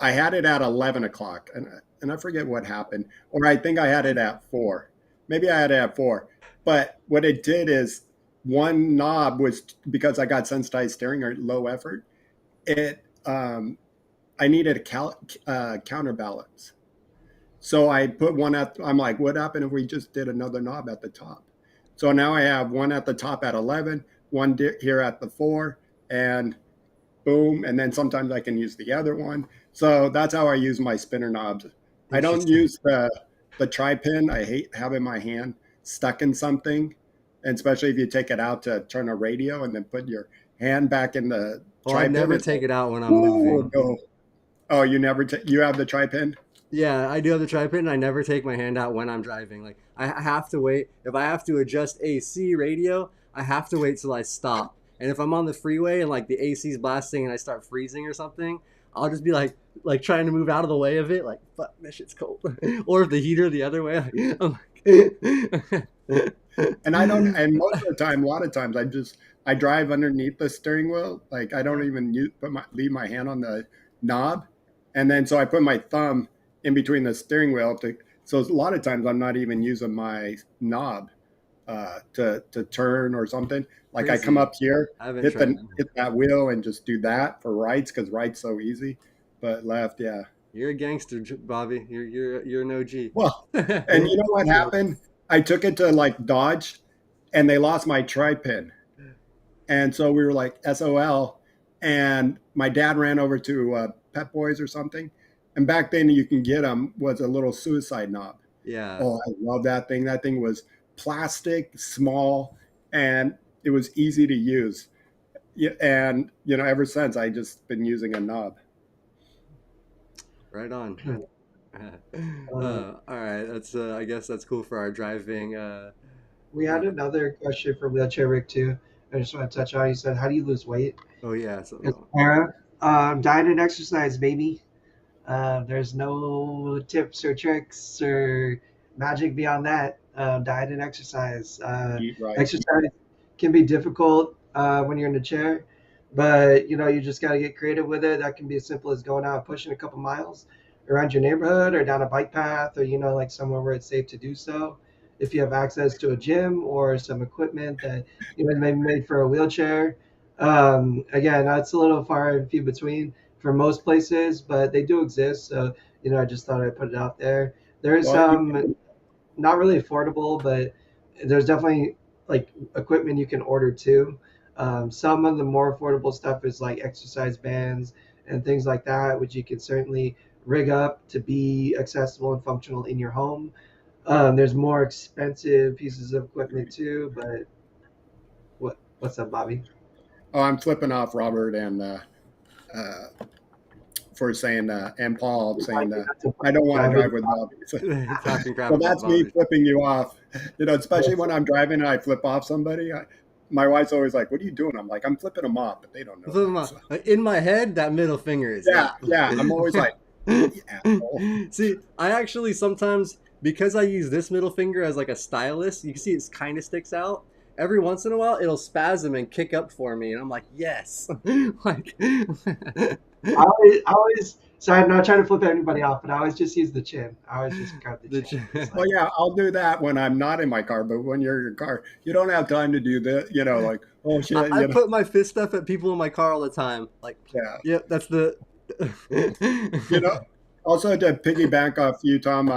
I had it at 11 o'clock, and I forget what happened, or I think I had it at 4. Maybe I had it at 4. But what it did is one knob was because I got sensitized steering or low effort. It I needed a counterbalance, so I put one at. I'm like, what happened if we just did another knob at the top? So now I have one at the top at 11, one here at the 4, and boom, and then sometimes I can use the other one. So that's how I use my spinner knobs. I don't Interesting. use the tri pin. I hate having my hand stuck in something, and especially if you take it out to turn a radio and then put your hand back in the Oh, I tri pin. never It's take like, it out when I'm oh moving. no! Oh, you never you have the tri pin? Yeah, I do have the tripod, and I never take my hand out when I'm driving. Like I have to wait. If I have to adjust AC radio, I have to wait till I stop. And if I'm on the freeway and like the AC's blasting and I start freezing or something, I'll just be like trying to move out of the way of it. Like fuck, this shit's cold. Or if the heater the other way, I'm like, And I don't. And most of the time, a lot of times, I drive underneath the steering wheel. Like I don't even leave my hand on the knob, and then so I put my thumb in between the steering wheel to. So a lot of times I'm not even using my knob to turn or something. Like I come crazy. up here, I haven't tried that. hit that wheel, and just do that for rights because right's so easy. But left, yeah. You're a gangster, Bobby. You're an OG. Well, and you know what happened? I took it to like Dodge, and they lost my tri pin. And so we were like SOL. And my dad ran over to Pet Boys or something. And back then you can get them was a little suicide knob. Yeah. Oh, I love that thing. That thing was plastic, small, and it was easy to use. Yeah, and ever since I just been using a knob. Right on. Uh, All right, that's I guess that's cool for our driving. we Uh, had another question from Wheelchair Rick too. I just want to touch on. He said, "How do you lose weight?" oh yeah, It's so Sarah. Diet and exercise, baby. There's no tips or tricks or magic beyond that. Diet and exercise. Eat right. Exercise can be difficult when you're in a chair, but you just got to get creative with it. That can be as simple as going out pushing a couple miles around your neighborhood or down a bike path or like somewhere where it's safe to do so. If you have access to a gym or some equipment that maybe made for a wheelchair, again, that's a little far and few between for most places, but they do exist. So, I just thought I'd put it out there. There's Well, not really affordable, but there's definitely like equipment you can order too. Some of the more affordable stuff is like exercise bands and things like that, which you can certainly rig up to be accessible and functional in your home. There's more expensive pieces of equipment too, but what's up, Bobby? I'm flipping off Robert and uh, for saying that, and Paul saying that. That's a I don't want to driving. drive with Bobby. So, Talking crap so about that's me Bobby. flipping you off. Especially when I'm driving and I flip off somebody. My wife's always like, "What are you doing?" I'm like, "I'm flipping them off," but they don't know that. So. In my head, that middle finger is Yeah, up. yeah. I'm always like, "You asshole." See, I actually sometimes, because I use this middle finger as like a stylus, you can see it kind of sticks out. Every once in a while, it'll spasm and kick up for me, and I'm like, yes. Like, I always, so I'm not trying to flip anybody off, but I always just use the chin. I always just grab the the chin. It's Well, like, yeah, I'll do that when I'm not in my car, but when you're in your car, you don't have time to do that. Like, oh shit, I put my fist up at people in my car all the time. Like, yeah. yep, that's the. You know, also to piggyback off you, Tom,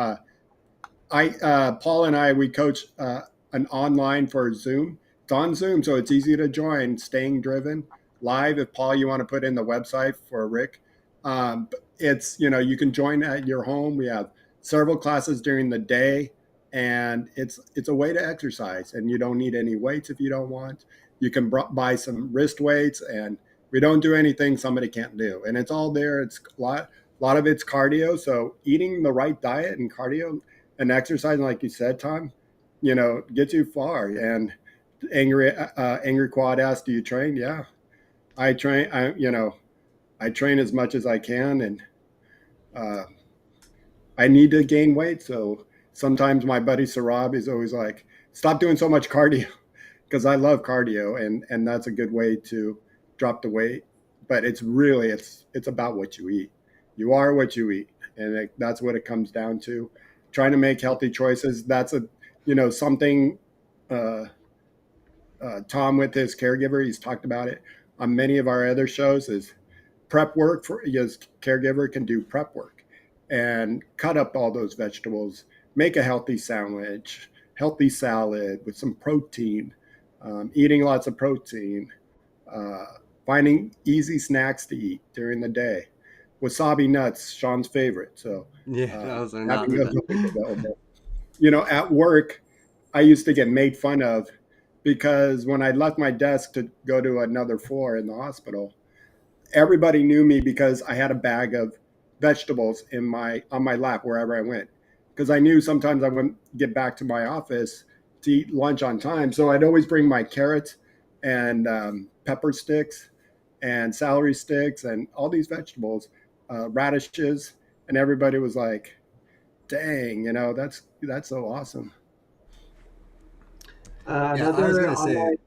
Paul and I, we coach an online for Zoom. It's on Zoom, so it's easy to join. Staying Driven live. If Paul, you want to put in the website for Rick, it's you can join at your home. We have several classes during the day, and it's a way to exercise, and you don't need any weights if you don't want. You can buy some wrist weights, and we don't do anything somebody can't do, and it's all there. It's a lot of it's cardio. So eating the right diet and cardio and exercising, like you said, Tom, gets you far. And angry quad asked, "Do you train?" Yeah, I train. I train as much as I can, and uh, I need to gain weight. So sometimes my buddy Sarab is always like, "Stop doing so much cardio," because I love cardio, and that's a good way to drop the weight. But it's about what you eat. You are what you eat, and that's what it comes down to. Trying to make healthy choices. That's something. Uh, Tom with his caregiver, he's talked about it on many of our other shows. Is prep work for his caregiver can do prep work and cut up all those vegetables, make a healthy sandwich, healthy salad with some protein, eating lots of protein, uh, finding easy snacks to eat during the day. Wasabi nuts, Shawn's favorite. So Yeah, I was not having do those available. At work, I used to get made fun of because when I left my desk to go to another floor in the hospital, everybody knew me because I had a bag of vegetables on my lap wherever I went. Because I knew sometimes I wouldn't get back to my office to eat lunch on time, so I'd always bring my carrots and pepper sticks and celery sticks and all these vegetables, radishes, and everybody was like, "Dang, that's so awesome." Yeah, I was another gonna say. online,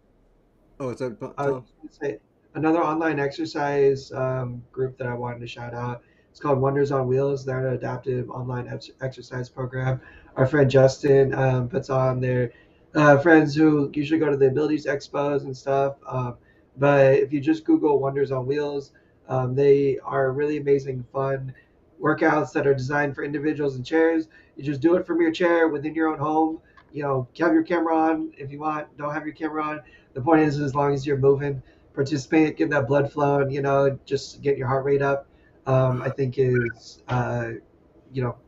Oh, it's a I was Tom. gonna say another online exercise group that I wanted to shout out. It's called Wonders on Wheels. They're an adaptive online exercise program. Our friend Justin puts on their friends who usually go to the Abilities Expos and stuff. But if you just Google Wonders on Wheels, they are really amazing, fun workouts that are designed for individuals in chairs. You just do it from your chair within your own home. Have your camera on if you want. Don't have your camera on. The point is, as long as you're moving, participate, get that blood flow, and just get your heart rate up. I think is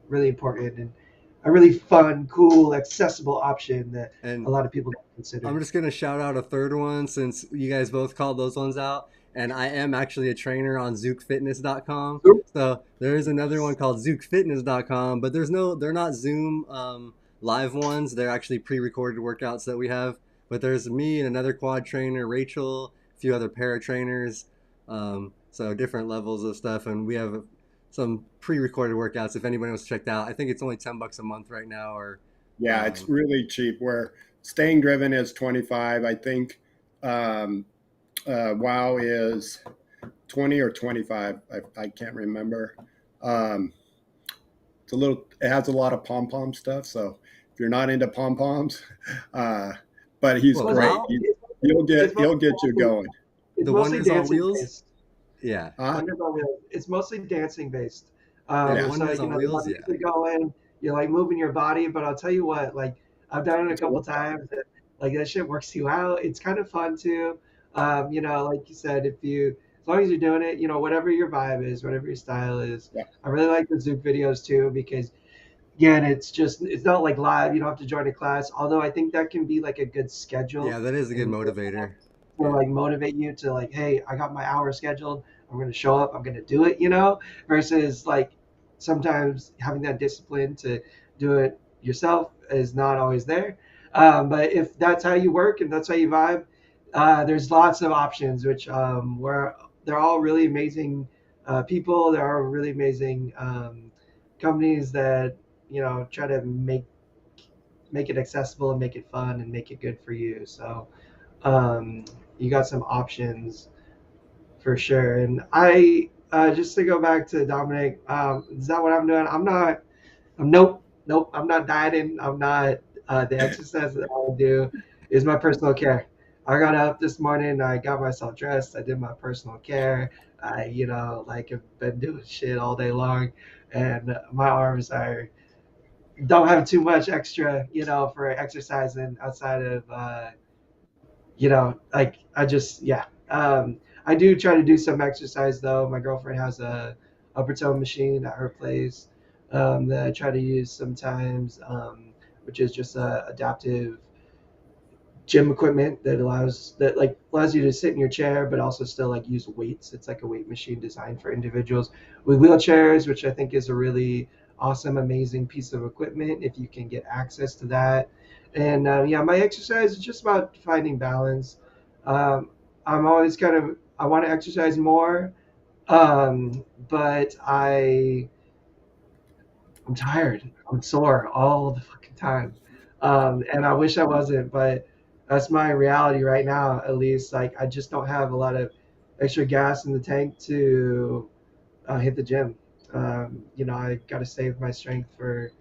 really important and a really fun, cool, accessible option that a And lot of people don't I'm consider. just gonna shout out a third one since you guys both called those ones out. And I am actually a trainer on zookfitness.com. So there is another one called zookfitness.com, but they're not Zoom live ones. They're actually pre-recorded workouts that we have. But there's me and another quad trainer, Rachel, a few other para trainers, so different levels of stuff, and we have some pre-recorded workouts. If anybody wants to check that out, I think it's only $10 a month right now, or Yeah, it's um, really cheap. Where Staying Driven is 25, I think. Um, WoW is 20 or 25. I can't remember. Um, it has a lot of pom pom stuff. So if you're not into pom poms, uh, but he's well, Well, it's great. WoW, mostly, it's He'll mostly get you going. it's the mostly Wonders on dancing Wheels. based. Yeah, Uh, Wonders on Wheels. It's mostly dancing based. yeah, the yeah, So Wonders on you got Wheels. Yeah, music going, you're like moving your body, but I'll tell you what, like I've done it a it's a couple workout. times, and like that shit works you out. It's kind of fun too. Like you said, as long as you're doing it, whatever your vibe is, whatever your style is. Yeah, I really like the Zoom videos too because again, it's not like live. You don't have to join a class. Although I think that can be like a good yeah, schedule that is a good and motivator. to Yeah, like motivate you to like, hey, I got my hour scheduled. I'm going to show up, I'm going to do it, versus like sometimes having that discipline to do it yourself is not always there. But if that's how you work and that's how you vibe, there's lots of options, which where they're all really amazing people. There are really amazing companies that try to make it accessible and make it fun and make it good for you. So um, you got some options for sure. And I just to go back to Dominic, is that what I'm doing? I'm not. Nope. I'm not dieting. I'm not. The exercise that I do is my personal care. I got up this morning. I got myself dressed. I did my personal care. I, like have been doing shit all day long, and my arms are don't have too much extra, for exercising outside of, like I just, yeah. I do try to do some exercise though. My girlfriend has a upper toe machine at her place that I try to use sometimes, which is just a adaptive gym equipment that allows you to sit in your chair but also still like use weights. It's like a weight machine designed for individuals with wheelchairs, which I think is a really awesome, amazing piece of equipment if you can get access to that. And yeah, my exercise is just about finding balance. I'm always I want to exercise more, but I'm tired. I'm sore all the fucking time. And I wish I wasn't, but that's my reality right now, at least. Like, I just don't have a lot of extra gas in the tank to hit the gym. I got to save my strength for,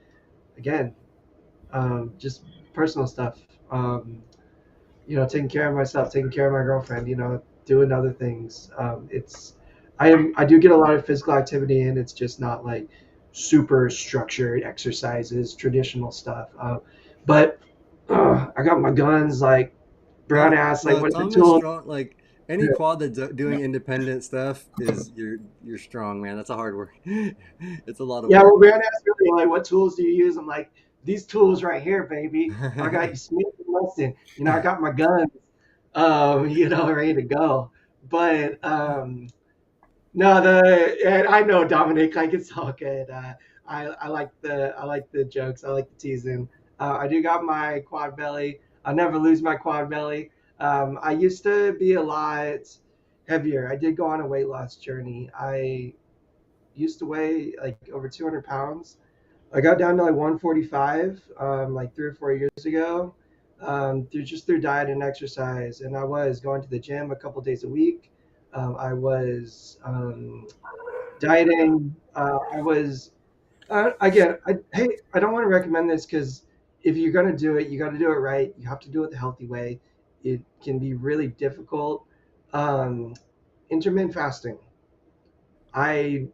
again, just personal stuff. Taking care of myself, taking care of my girlfriend, doing other things. I do get a lot of physical activity in. It's just not like super structured exercises, traditional stuff. But I got my guns, like brown No, ass, like no, what the Tom is tool. strong. Like any quad that's doing independent stuff is you're strong, man. That's a hard work. It's a lot of Yeah, work. well, brown ass really like, what tools do you use? I'm like, these tools right here, baby. I got you Smith and Wesson. I got my guns, ready to go. But no, and I know Dominic, like it's all good. I like the jokes. I like the teasing. I do got my quad belly. I never lose my quad belly. I used to be a lot heavier. I did go on a weight loss journey. I used to weigh like over 200 pounds. I got down to like 145, like 3 or 4 years ago, through diet and exercise. And I was going to the gym a couple days a week. I was dieting. I was again. I don't want to recommend this because if you're gonna do it, you got to do it right. You have to do it the healthy way. It can be really difficult. Um, Intermittent fasting. I,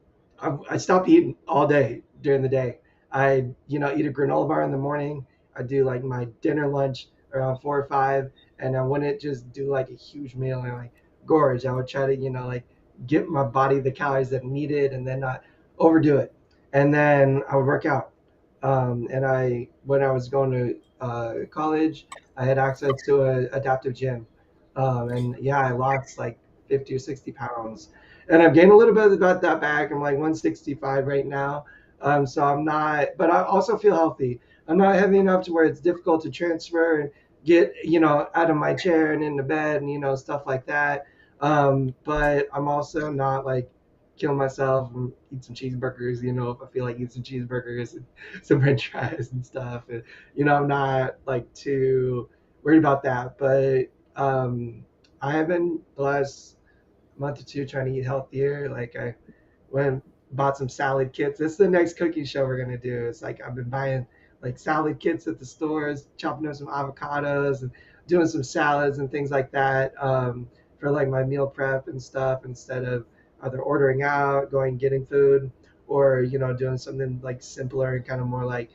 I stop eating all day during the day. I eat a granola bar in the morning. I do like my dinner lunch around 4 or 5, and I wouldn't just do like a huge meal and like gorge. I would try to like get my body the calories that it needed and then not overdo it. And then I would work out. And when I was going to college, I had access to a adaptive gym, and yeah, I lost like 50 or 60 pounds, and I've gained a little bit about that back. I'm like 165 right now. So I'm not, but I also feel healthy. I'm not heavy enough to where it's difficult to transfer and get, out of my chair and into bed and, stuff like that. But I'm also not like killing myself and eat some cheeseburgers, if I feel like eating some cheeseburgers and some french fries and stuff. And, I'm not like too worried about that. But I have been the last month or two trying to eat healthier. Like I went bought some salad kits. This is the next cooking show we're gonna do. It's like I've been buying like salad kits at the stores, chopping up some avocados and doing some salads and things like that for like my meal prep and stuff instead of either ordering out, going getting food, or doing something like simpler and kind of more like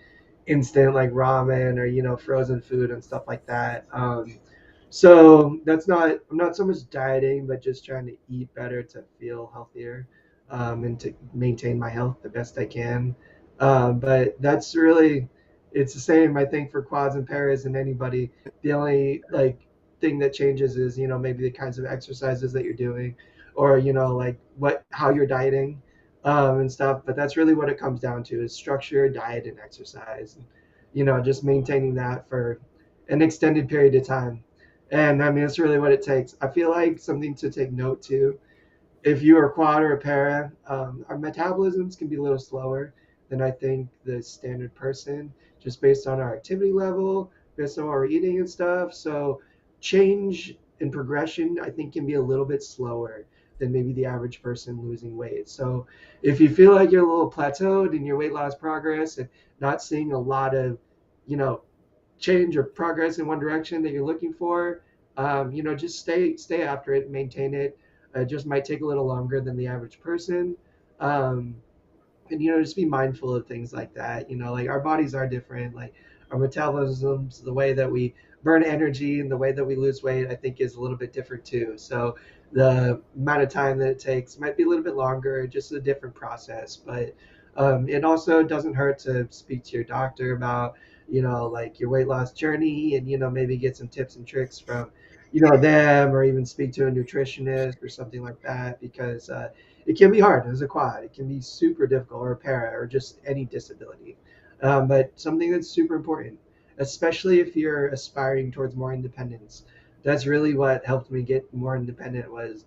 instant like ramen or frozen food and stuff like that. So I'm not so much dieting, but just trying to eat better to feel healthier, and to maintain my health the best I can. But that's really, it's the same, I think, for quads and paras and anybody. The only like thing that changes is, maybe the kinds of exercises that you're doing. or like how you're dieting and stuff. But that's really what it comes down to is structure, diet, and exercise. And, just maintaining that for an extended period of time. And I mean, that's really what it takes. I feel like something to take note to, if you are a quad or a para, our metabolisms can be a little slower than I think the standard person, just based on our activity level, based on what we're eating and stuff. So change and progression, I think, can be a little bit slower than maybe the average person losing weight. So if you feel like you're a little plateaued in your weight loss progress and not seeing a lot of, you know, change or progress in one direction that you're looking for, just stay after it, maintain it. It just might take a little longer than the average person. Um, and just be mindful of things like that. Like our bodies are different. Like our metabolisms, the way that we burn energy and the way that we lose weight, I think is a little bit different too. So the amount of time that it takes might be a little bit longer, just a different process. But it also doesn't hurt to speak to your doctor about like your weight loss journey, and maybe get some tips and tricks from them, or even speak to a nutritionist or something like that, because it can be hard as a quad. It can be super difficult, or a para, or just any disability. But something that's super important, especially if you're aspiring towards more independence. That's really what helped me get more independent, was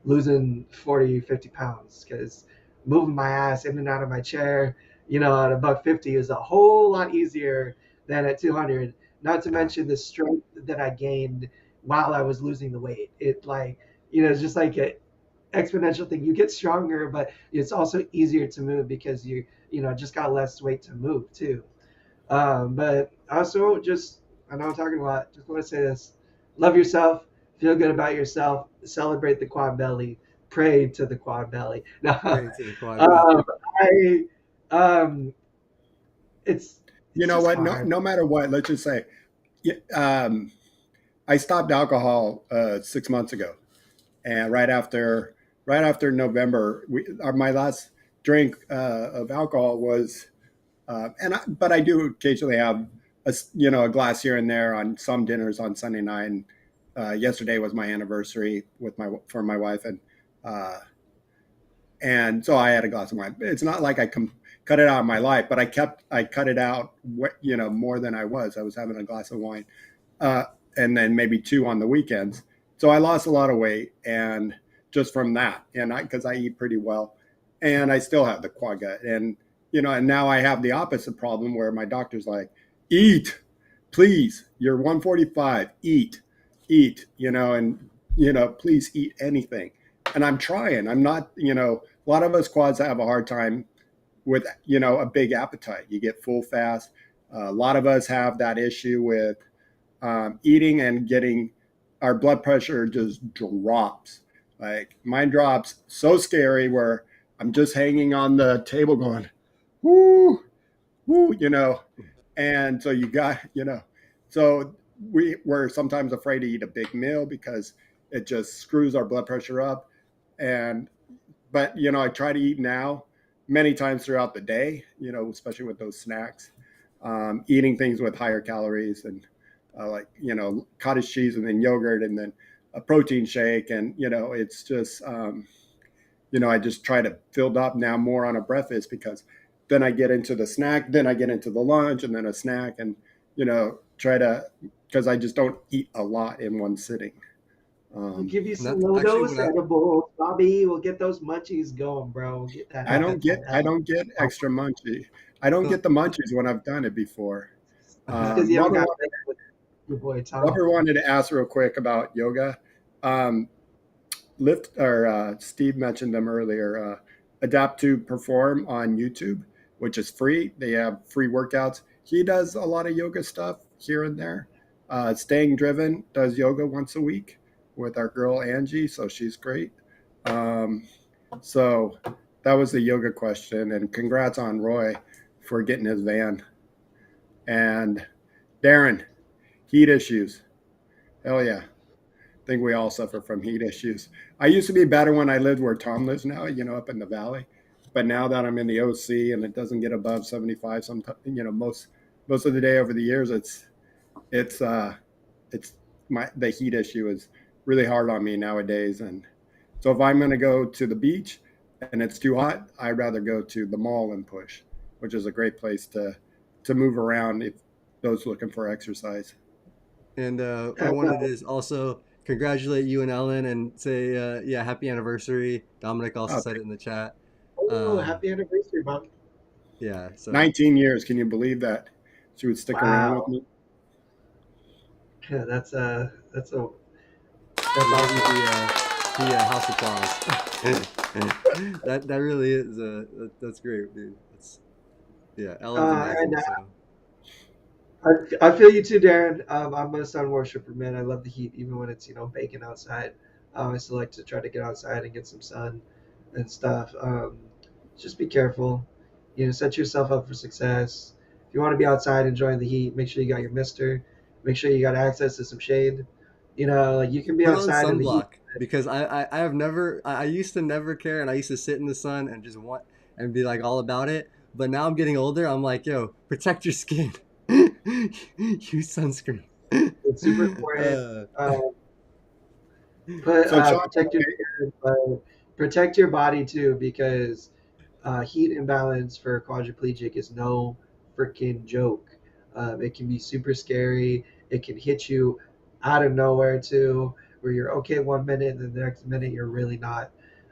losing 40, 50 pounds, because moving my ass in and out of my chair, at a buck 50 is a whole lot easier than at 200. Not to mention the strength that I gained while I was losing the weight. It like, it's just like a exponential thing. You get stronger, but it's also easier to move because just got less weight to move too. But also, I know I'm talking a lot. Just want to say this: love yourself, feel good about yourself, celebrate the quad belly, pray to the quad belly. No, Pray to the quad belly. I, um, it's You it's know just what? No, hard. no matter what, let's just say, yeah, I stopped alcohol 6 months ago, and right after November, my last drink of alcohol was, but I do occasionally have a glass here and there on some dinners on Sunday night. And, yesterday was my anniversary for my wife, uh, and so I had a glass of wine. It's not like cut it out of my life, but I cut it out, more than I was. I was having a glass of wine, uh, and then maybe two on the weekends. So I lost a lot of weight, and just from that, and because I eat pretty well, and I still have the quad gut, and now I have the opposite problem where my doctor's like, eat, please, you're 145, eat, and please eat anything, and I'm trying. I'm not, a lot of us quads have a hard time with a big appetite. You get full fast. A lot of us have that issue with eating and getting our blood pressure just drops. Like mine drops so scary where I'm just hanging on the table going, whoo, whoo. And so so we're sometimes afraid to eat a big meal because it just screws our blood pressure up. And but I try to eat now many times throughout the day, especially with those snacks, eating things with higher calories, and like cottage cheese, and then yogurt, and then a protein shake, and it's just I just try to build up now more on a breakfast, because then I get into the snack, then I get into the lunch, and then a snack, and try to, because I just don't eat a lot in one sitting. We'll um, give you And some that's low actually dose what I. edibles, Bobby. We'll get those munchies going, bro. We'll get that I don't get appetite I up. don't get extra munchies. I don't So, get the munchies when I've done it before. It's because you haven't Robert got ready with your boy Tom. Robert wanted to ask real quick about yoga. Um, Lift or Steve mentioned them earlier. Adapt to Perform on YouTube, which is free. They have free workouts. He does a lot of yoga stuff here and there. Staying Driven does yoga once a week with our girl Angie, so she's great. Um, so that was the yoga question, and congrats on Roy for getting his van. And Darren, heat issues. Hell yeah. I think we all suffer from heat issues. I used to be better when I lived where Tom lives now, up in the valley. But now that I'm in the OC and it doesn't get above 75, sometimes, most of the day over the years, it's the heat issue is really hard on me nowadays, and So if I'm going to go to the beach and it's too hot, I'd rather go to the mall and push, which is a great place to move around if those looking for exercise. And I wanted to also congratulate you and Ellen and say, yeah, happy anniversary. Dominic also Oh, said it in the chat. Oh, Um, happy anniversary, Mom. yeah, so 19 years. Can you believe that she would stick around with Wow. me? Yeah, that's we that's gave you awesome. the house applause. That really is that's great, dude. That's yeah, Ellen's And amazing. So I feel you too, Darren. I'm a sun worshiper, man. I love the heat, even when it's baking outside. I still like to try to get outside and get some sun and stuff. Just be careful. Set yourself up for success. If you want to be outside enjoying the heat, make sure you got your mister. Make sure you got access to some shade. Like you can be put on outside in the heat. sunblock because I have never I used to never care and I used to sit in the sun and just want and be like all about it. But now I'm getting older. I'm like, yo, protect your skin. Use sunscreen. It's super important. uh, Put So, Sean, protect your skin, but protect your body too, because heat imbalance for a quadriplegic is no freaking joke. It can be super scary. It can hit you out of nowhere too, where you're okay 1 minute and the next minute you're really not.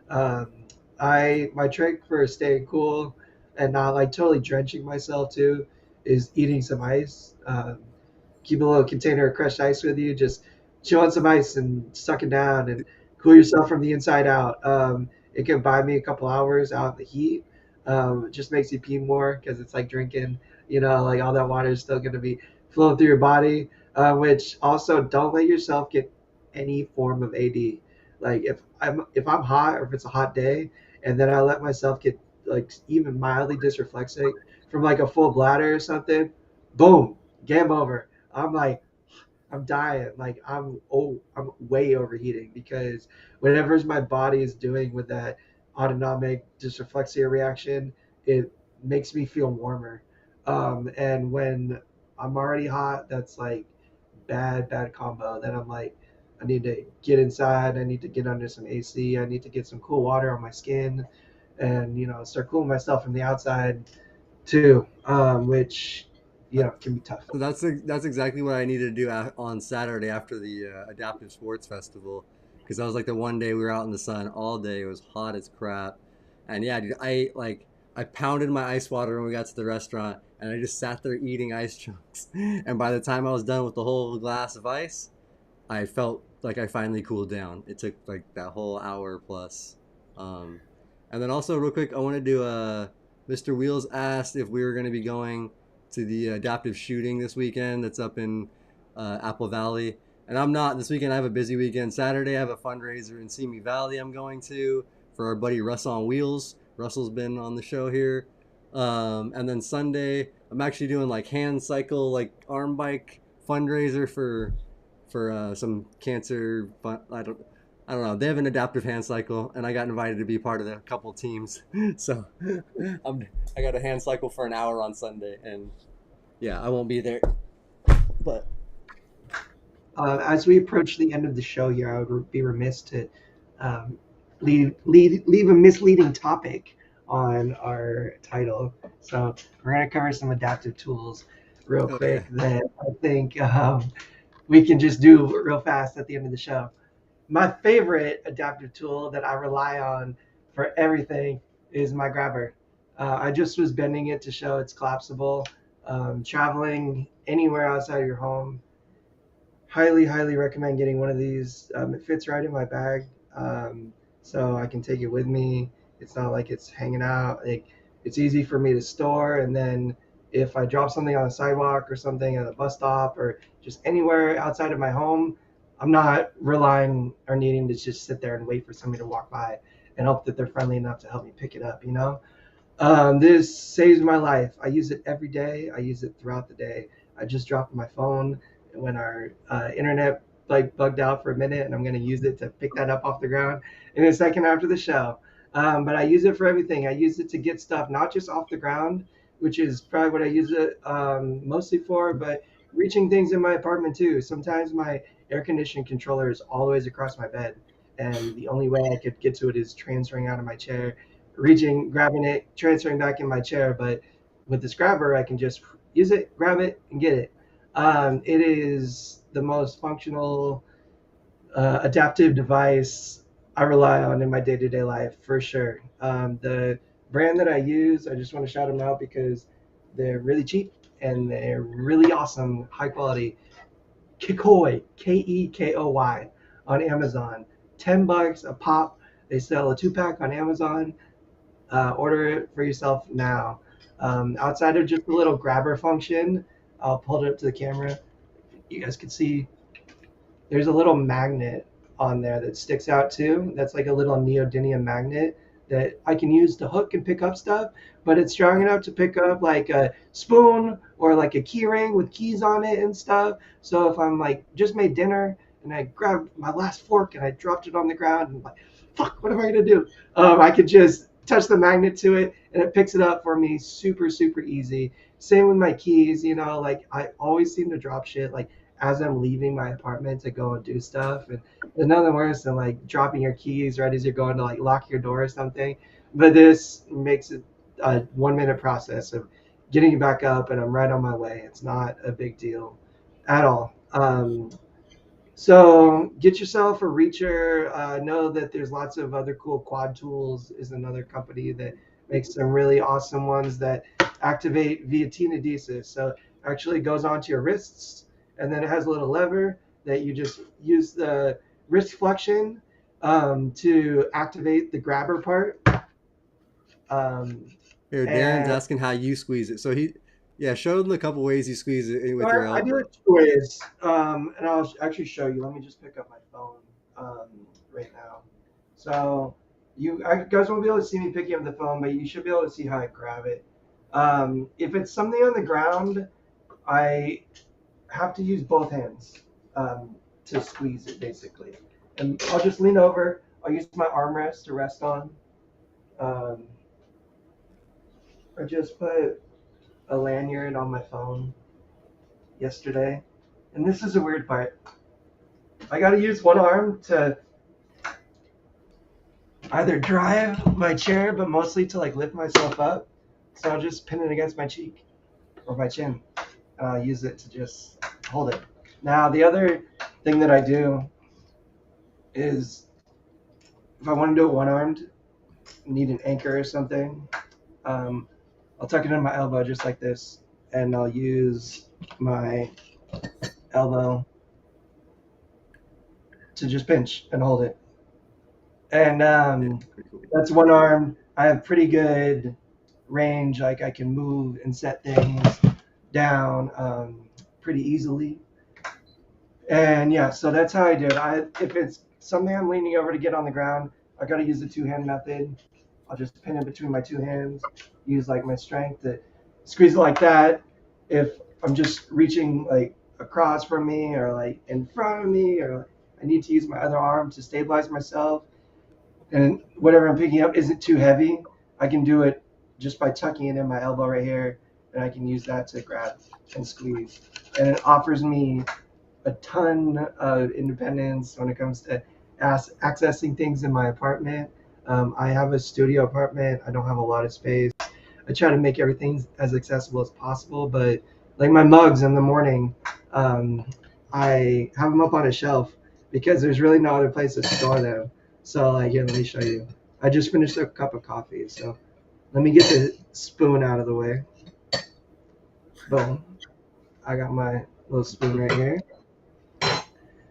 Um, I my trick for staying cool and not like totally drenching myself too is eating some ice. Keep a little container of crushed ice with you. Just chew on some ice and suck it down and cool yourself from the inside out. It can buy me a couple hours out in the heat. It just makes you pee more because it's like drinking. Like all that water is still going to be flowing through your body. Which also don't let yourself get any form of AD. Like if I'm hot or if it's a hot day, and then I let myself get like even mildly dysreflexic from like a full bladder or something, boom, game over. I'm like, I'm dying. Like I'm way overheating because whatever's my body is doing with that autonomic dysreflexia reaction, it makes me feel warmer. And when I'm already hot, that's like bad combo. Then I'm like, I need to get inside. I need to get under some AC. I need to get some cool water on my skin, and start cooling myself from the outside too. Which can be tough. So that's exactly what I needed to do on Saturday after the Adaptive Sports Festival, because that was like the one day we were out in the sun all day. It was hot as crap, and yeah, dude, I pounded my ice water when we got to the restaurant, and I just sat there eating ice chunks. And by the time I was done with the whole glass of ice, I felt like I finally cooled down. It took like that whole hour plus. Um, and then also real quick, I wanted to Mr. Wheels asked if we were going to be going to the adaptive shooting this weekend that's up in Apple Valley. And I'm not this weekend. I have a busy weekend. Saturday I have a fundraiser in Simi Valley I'm going to for our buddy Russ on Wheels. Russell's been on the show here. And then Sunday I'm actually doing like hand cycle like arm bike fundraiser for some cancer. I don't know. They have an adaptive hand cycle, and I got invited to be part of a couple teams. So I got a hand cycle for an hour on Sunday, and yeah, I won't be there. But As we approach the end of the show here, I would be remiss to um, leave a misleading topic on our title. So we're going to cover some adaptive tools real oh yeah, quick that I think we can just do real fast at the end of the show. My favorite adaptive tool that I rely on for everything is my grabber. I just was bending it to show it's collapsible. Traveling anywhere outside of your home, highly recommend getting one of these. It fits right in my bag, so I can take it with me. It's not like it's hanging out. Like it's easy for me to store, and then if I drop something on the sidewalk or something at a bus stop or just anywhere outside of my home, I'm not relying or needing to just sit there and wait for somebody to walk by and hope that they're friendly enough to help me pick it up. This saves my life. I use it every day. I use it throughout the day. I just dropped my phone when our internet like bugged out for a minute, and I'm going to use it to pick that up off the ground in a second after the show. But I use it for everything. I use it to get stuff not just off the ground, which is probably what I use it mostly for, but reaching things in my apartment too. Sometimes my air conditioning controller is all the ways across my bed, and the only way I could get to it is transferring out of my chair, reaching, grabbing it, transferring back in my chair. But with this grabber, I can just use it, grab it, and get it. It is the most functional adaptive device I rely on in my day-to-day life for sure. The brand that I use, I just want to shout them out because they're really cheap and they're really awesome, high quality. Kikoi, Kekoy, on Amazon. $10 a pop. They sell a 2-pack on Amazon. Order it for yourself now. Outside of just the little grabber function, I'll pull it up to the camera. You guys can see there's a little magnet on there that sticks out too. That's like a little neodymium magnet that I can use to hook and pick up stuff, but it's strong enough to pick up like a spoon or like a key ring with keys on it and stuff. So if I'm like just made dinner and I grabbed my last fork and I dropped it on the ground and I'm like, fuck, what am I gonna do? I could just touch the magnet to it and it picks it up for me super, super easy. Same with my keys, like I always seem to drop shit like as I'm leaving my apartment to go and do stuff. And there's nothing worse than like dropping your keys right as you're going to like lock your door or something. But this makes it a 1 minute process of getting you back up, and I'm right on my way. It's not a big deal at all. So get yourself a reacher. Know that there's lots of other cool Quad Tools is another company that makes some really awesome ones that activate via tenodesis. So actually goes onto your wrists, and then it has a little lever that you just use the wrist flexion to activate the grabber part. Um, Here, Darren's and asking how you squeeze it. So yeah, show them a couple ways you squeeze it in with your I do elbow. it 2 ways, and I'll actually show you. Let me just pick up my phone right now. So guys won't be able to see me picking up the phone, but you should be able to see how I grab it. If it's something on the ground, I have to use both hands to squeeze it, basically. And I'll just lean over. I'll use my armrest to rest on. Um, I just put a lanyard on my phone yesterday, and this is a weird part. I got to use one arm to either drive my chair, but mostly to like lift myself up. So I'll just pin it against my cheek or my chin, and I'll use it to just hold it. Now, the other thing that I do is if I want to do it one-armed, need an anchor or something, um, I'll tuck it in my elbow just like this, and I'll use my elbow to just pinch and hold it. And Yeah, pretty cool. that's one arm. I have pretty good range. Like I can move and set things down pretty easily. And yeah, so that's how I do it. If it's something I'm leaning over to get on the ground, I got to use the two-hand method. I'll just pin it between my two hands, use like my strength to squeeze it like that. If I'm just reaching like across from me or like in front of me, or I need to use my other arm to stabilize myself, and whatever I'm picking up isn't too heavy, I can do it just by tucking it in my elbow right here, and I can use that to grab and squeeze. And it offers me a ton of independence when it comes to accessing things in my apartment. I have a studio apartment. I don't have a lot of space. I try to make everything as accessible as possible, but like my mugs in the morning, I have them up on a shelf because there's really no other place to store them. So like here, let me show you. I just finished a cup of coffee, so let me get the spoon out of the way. Boom. I got my little spoon right here.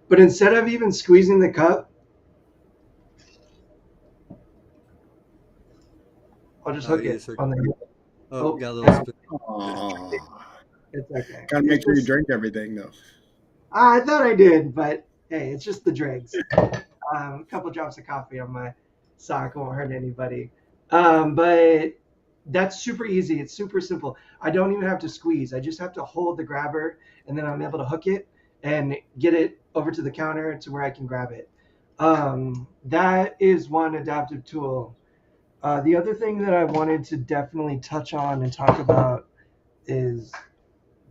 But instead of even squeezing the cup, I'll just Oh, hook you it just hook. on the. Oh, Oh, got a little yeah, spin. Aw. it's okay. Gotta It's make sure you just, drink everything, though. I thought I did, but hey, it's just the dregs. A couple drops of coffee on my sock won't hurt anybody. But that's super easy. It's super simple. I don't even have to squeeze. I just have to hold the grabber, and then I'm able to hook it and get it over to the counter to where I can grab it. That is one adaptive tool. The other thing that I wanted to definitely touch on and talk about is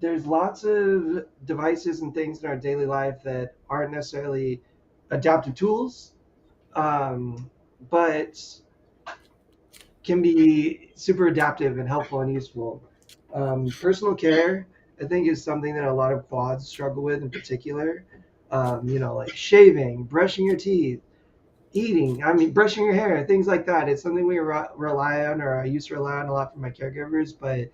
there's lots of devices and things in our daily life that aren't necessarily adaptive tools, but can be super adaptive and helpful and useful. Personal care, I think, is something that a lot of quads struggle with in particular. Like shaving, brushing your teeth, eating, I mean, brushing your hair, things like that. It's something we rely on, or I used to rely on a lot from my caregivers, but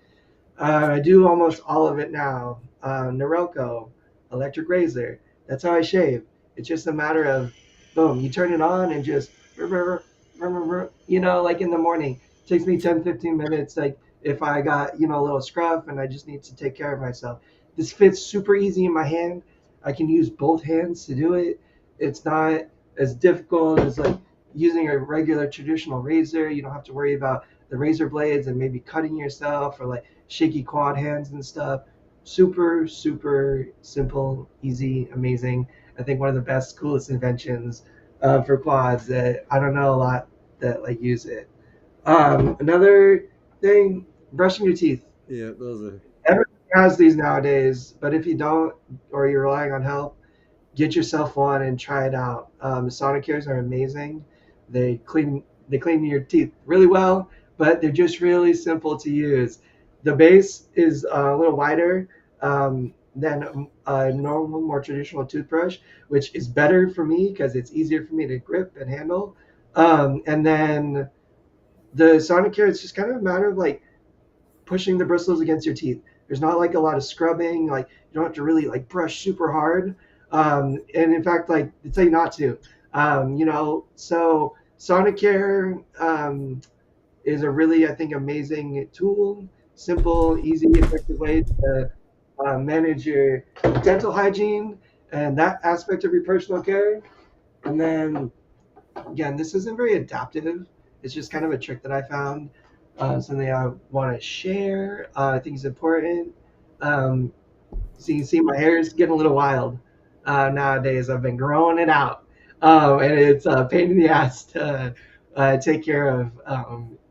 I do almost all of it now. Norelco, electric razor. That's how I shave. It's just a matter of, boom, you turn it on and just, like in the morning. It takes me 10, 15 minutes. Like if I got, a little scruff and I just need to take care of myself. This fits super easy in my hand. I can use both hands to do it. It's not as difficult as like using a regular traditional razor. You don't have to worry about the razor blades and maybe cutting yourself or like shaky quad hands and stuff. Super, super simple, easy, amazing. I think one of the best, coolest inventions for quads that I don't know a lot that like use it. Another thing, brushing your teeth. Yeah, those are. Everyone has these nowadays, but if you don't or you're relying on help, get yourself one and try it out. Sonicares are amazing. They clean your teeth really well, but they're just really simple to use. The base is a little wider than a normal, more traditional toothbrush, which is better for me because it's easier for me to grip and handle. And then the Sonicare, it's just kind of a matter of like pushing the bristles against your teeth. There's not like a lot of scrubbing. Like you don't have to really like brush super hard. And in fact, like they tell you not to. So Sonicare is a really, I think, amazing tool. Simple, easy, effective way to manage your dental hygiene and that aspect of your personal care. And then again, this isn't very adaptive. It's just kind of a trick that I found, something I want to share. I think it's important. Um, so you can see my hair is getting a little wild nowadays. I've been growing it out, and it's a pain in the ass to take care of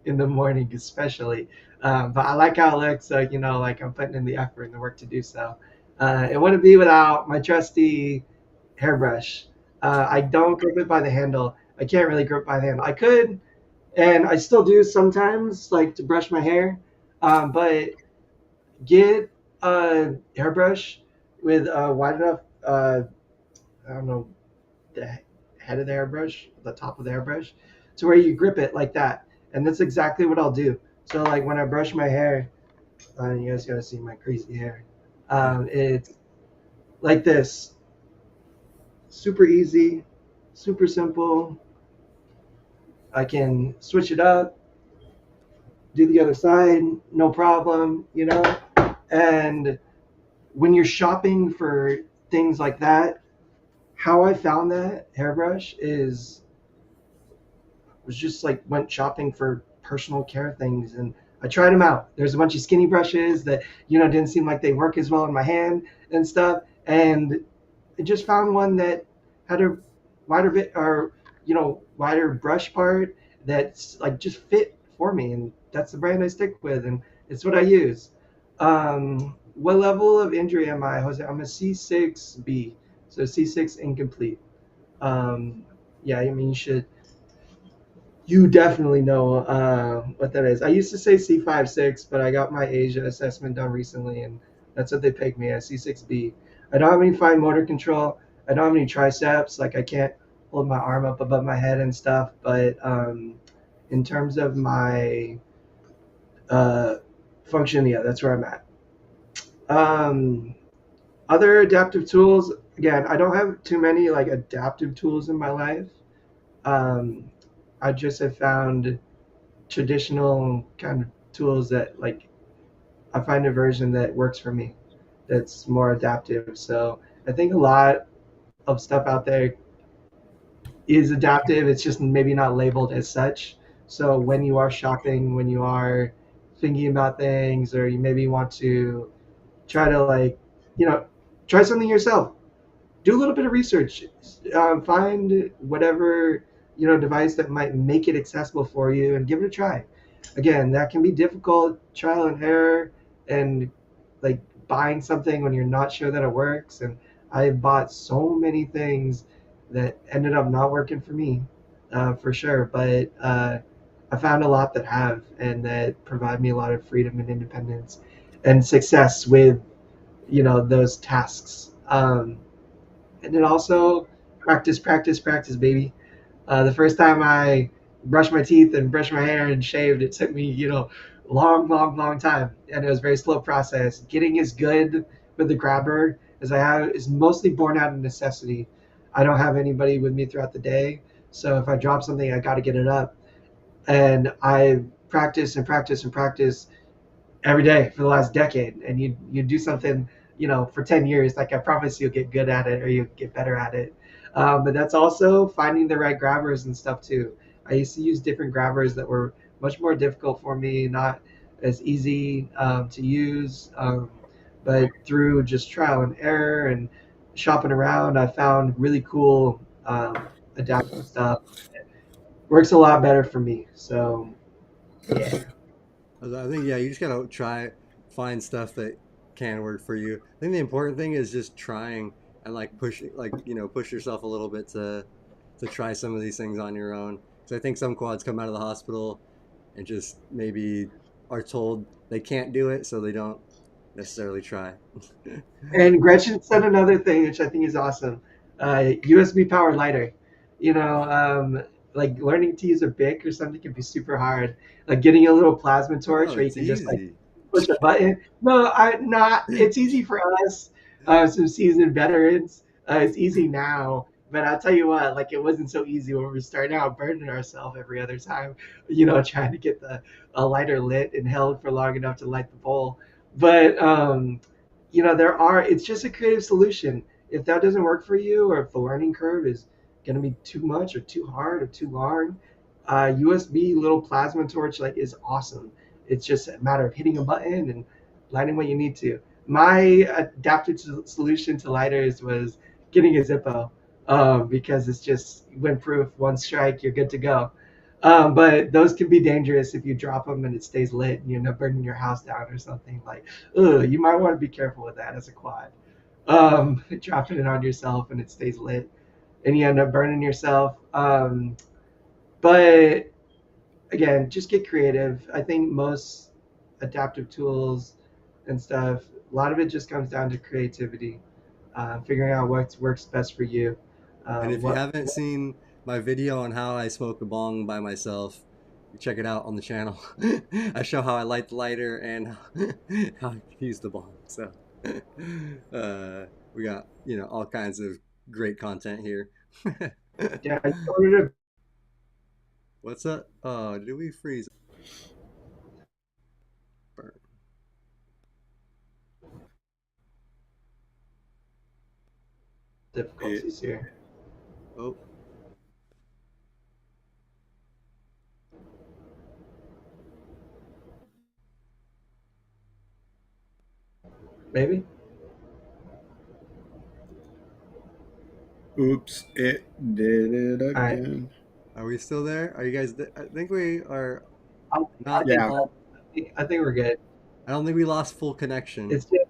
in the morning, especially. But I like how it looks. So like I'm putting in the effort and the work to do so. It wouldn't be without my trusty hairbrush. I don't grip it by the handle. I can't really grip by the handle. I could, and I still do sometimes, like to brush my hair. But get a hairbrush with a wide enough, I don't know, the head of the hairbrush, the top of the hairbrush, to where you grip it like that. And that's exactly what I'll do. So like when I brush my hair, you guys gotta see my crazy hair. It's like this, super easy, super simple. I can switch it up, do the other side, no problem. And when you're shopping for things like that, how I found that hairbrush is was just like went shopping for personal care things and I tried them out. There's a bunch of skinny brushes that didn't seem like they work as well in my hand and stuff, and I just found one that had a wider bit or wider brush part that's like just fit for me, and that's the brand I stick with, and it's what I use. What level of injury am I, Jose? I'm a C6B, so C6 incomplete. Yeah, I mean you definitely know what that is. I used to say C56, but I got my Asia assessment done recently, and that's what they pegged me as, C6B. I don't have any fine motor control. I don't have any triceps. Like I can't hold my arm up above my head and stuff. But in terms of my uh, function, yeah, that's where I'm at. Um, Other adaptive tools. Again, I don't have too many like adaptive tools in my life. Um, I just have found traditional kind of tools that like I find a version that works for me that's more adaptive. So I think a lot of stuff out there is adaptive. It's just maybe not labeled as such. So when you are shopping, when you are thinking about things, or you maybe want to try to like, you know, try something yourself, do a little bit of research, find whatever device that might make it accessible for you, and give it a try. Again, that can be difficult, trial and error, and like buying something when you're not sure that it works. And I bought so many things that ended up not working for me. for sure. But I found a lot that have and that provide me a lot of freedom and independence and success with those tasks. And then also practice, practice, practice, baby. The first time I brushed my teeth and brushed my hair and shaved, it took me, long, long, long time, and it was a very slow process. Getting as good with the grabber as I have is mostly born out of necessity. I don't have anybody with me throughout the day, so if I drop something, I got to get it up, and I practice and practice and practice every day for the last decade, and you do something for 10 years, like I promise you'll get good at it or you'll get better at it. But that's also finding the right grabbers and stuff too. I used to use different grabbers that were much more difficult for me, not as easy to use, but through just trial and error and shopping around, I found really cool adaptive stuff. Works a lot better for me, so yeah. I think yeah, you just gotta try find stuff that can work for you. I think the important thing is just trying and like push yourself a little bit to try some of these things on your own. So I think some quads come out of the hospital and just maybe are told they can't do it, so they don't necessarily try. And Gretchen said another thing, which I think is awesome. USB powered lighter. You know, like learning to use a BIC or something can be super hard. Like getting a little plasma Oh, torch where you it's can just like easy. push a button. No, I not. It's easy for us, some seasoned veterans. It's easy now, but I'll tell you what, like it wasn't so easy when we were starting out, burning ourselves every other time. Trying to get the a lighter lit and held for long enough to light the bowl. But it's just a creative solution. If that doesn't work for you, or if the learning curve is going to be too much or too hard or too long, USB little plasma torch like is awesome. It's just a matter of hitting a button and lighting what you need to. My adapted solution to lighters was getting a Zippo, because it's just windproof. One strike, you're good to go. But those can be dangerous if you drop them and it stays lit and you end up burning your house down or something. Like, you might want to be careful with that as a quad. Dropping it on yourself and it stays lit and you end up burning yourself. But again, just get creative. I think most adaptive tools and stuff, a lot of it just comes down to creativity, figuring out what works best for you. And if you What haven't seen my video on how I smoke a bong by myself, check it out on the channel. I show how I light the lighter and how I use the bong. So we got all kinds of great content here. Yeah, I ordered a What's up? Oh, did we freeze? Burn. It, difficulties here. oh, Maybe. Oops, it did it All right. again. are we still there? Are you guys? I think we are I, I not think Yeah. all. I think we're good. I don't think we lost full connection. It's just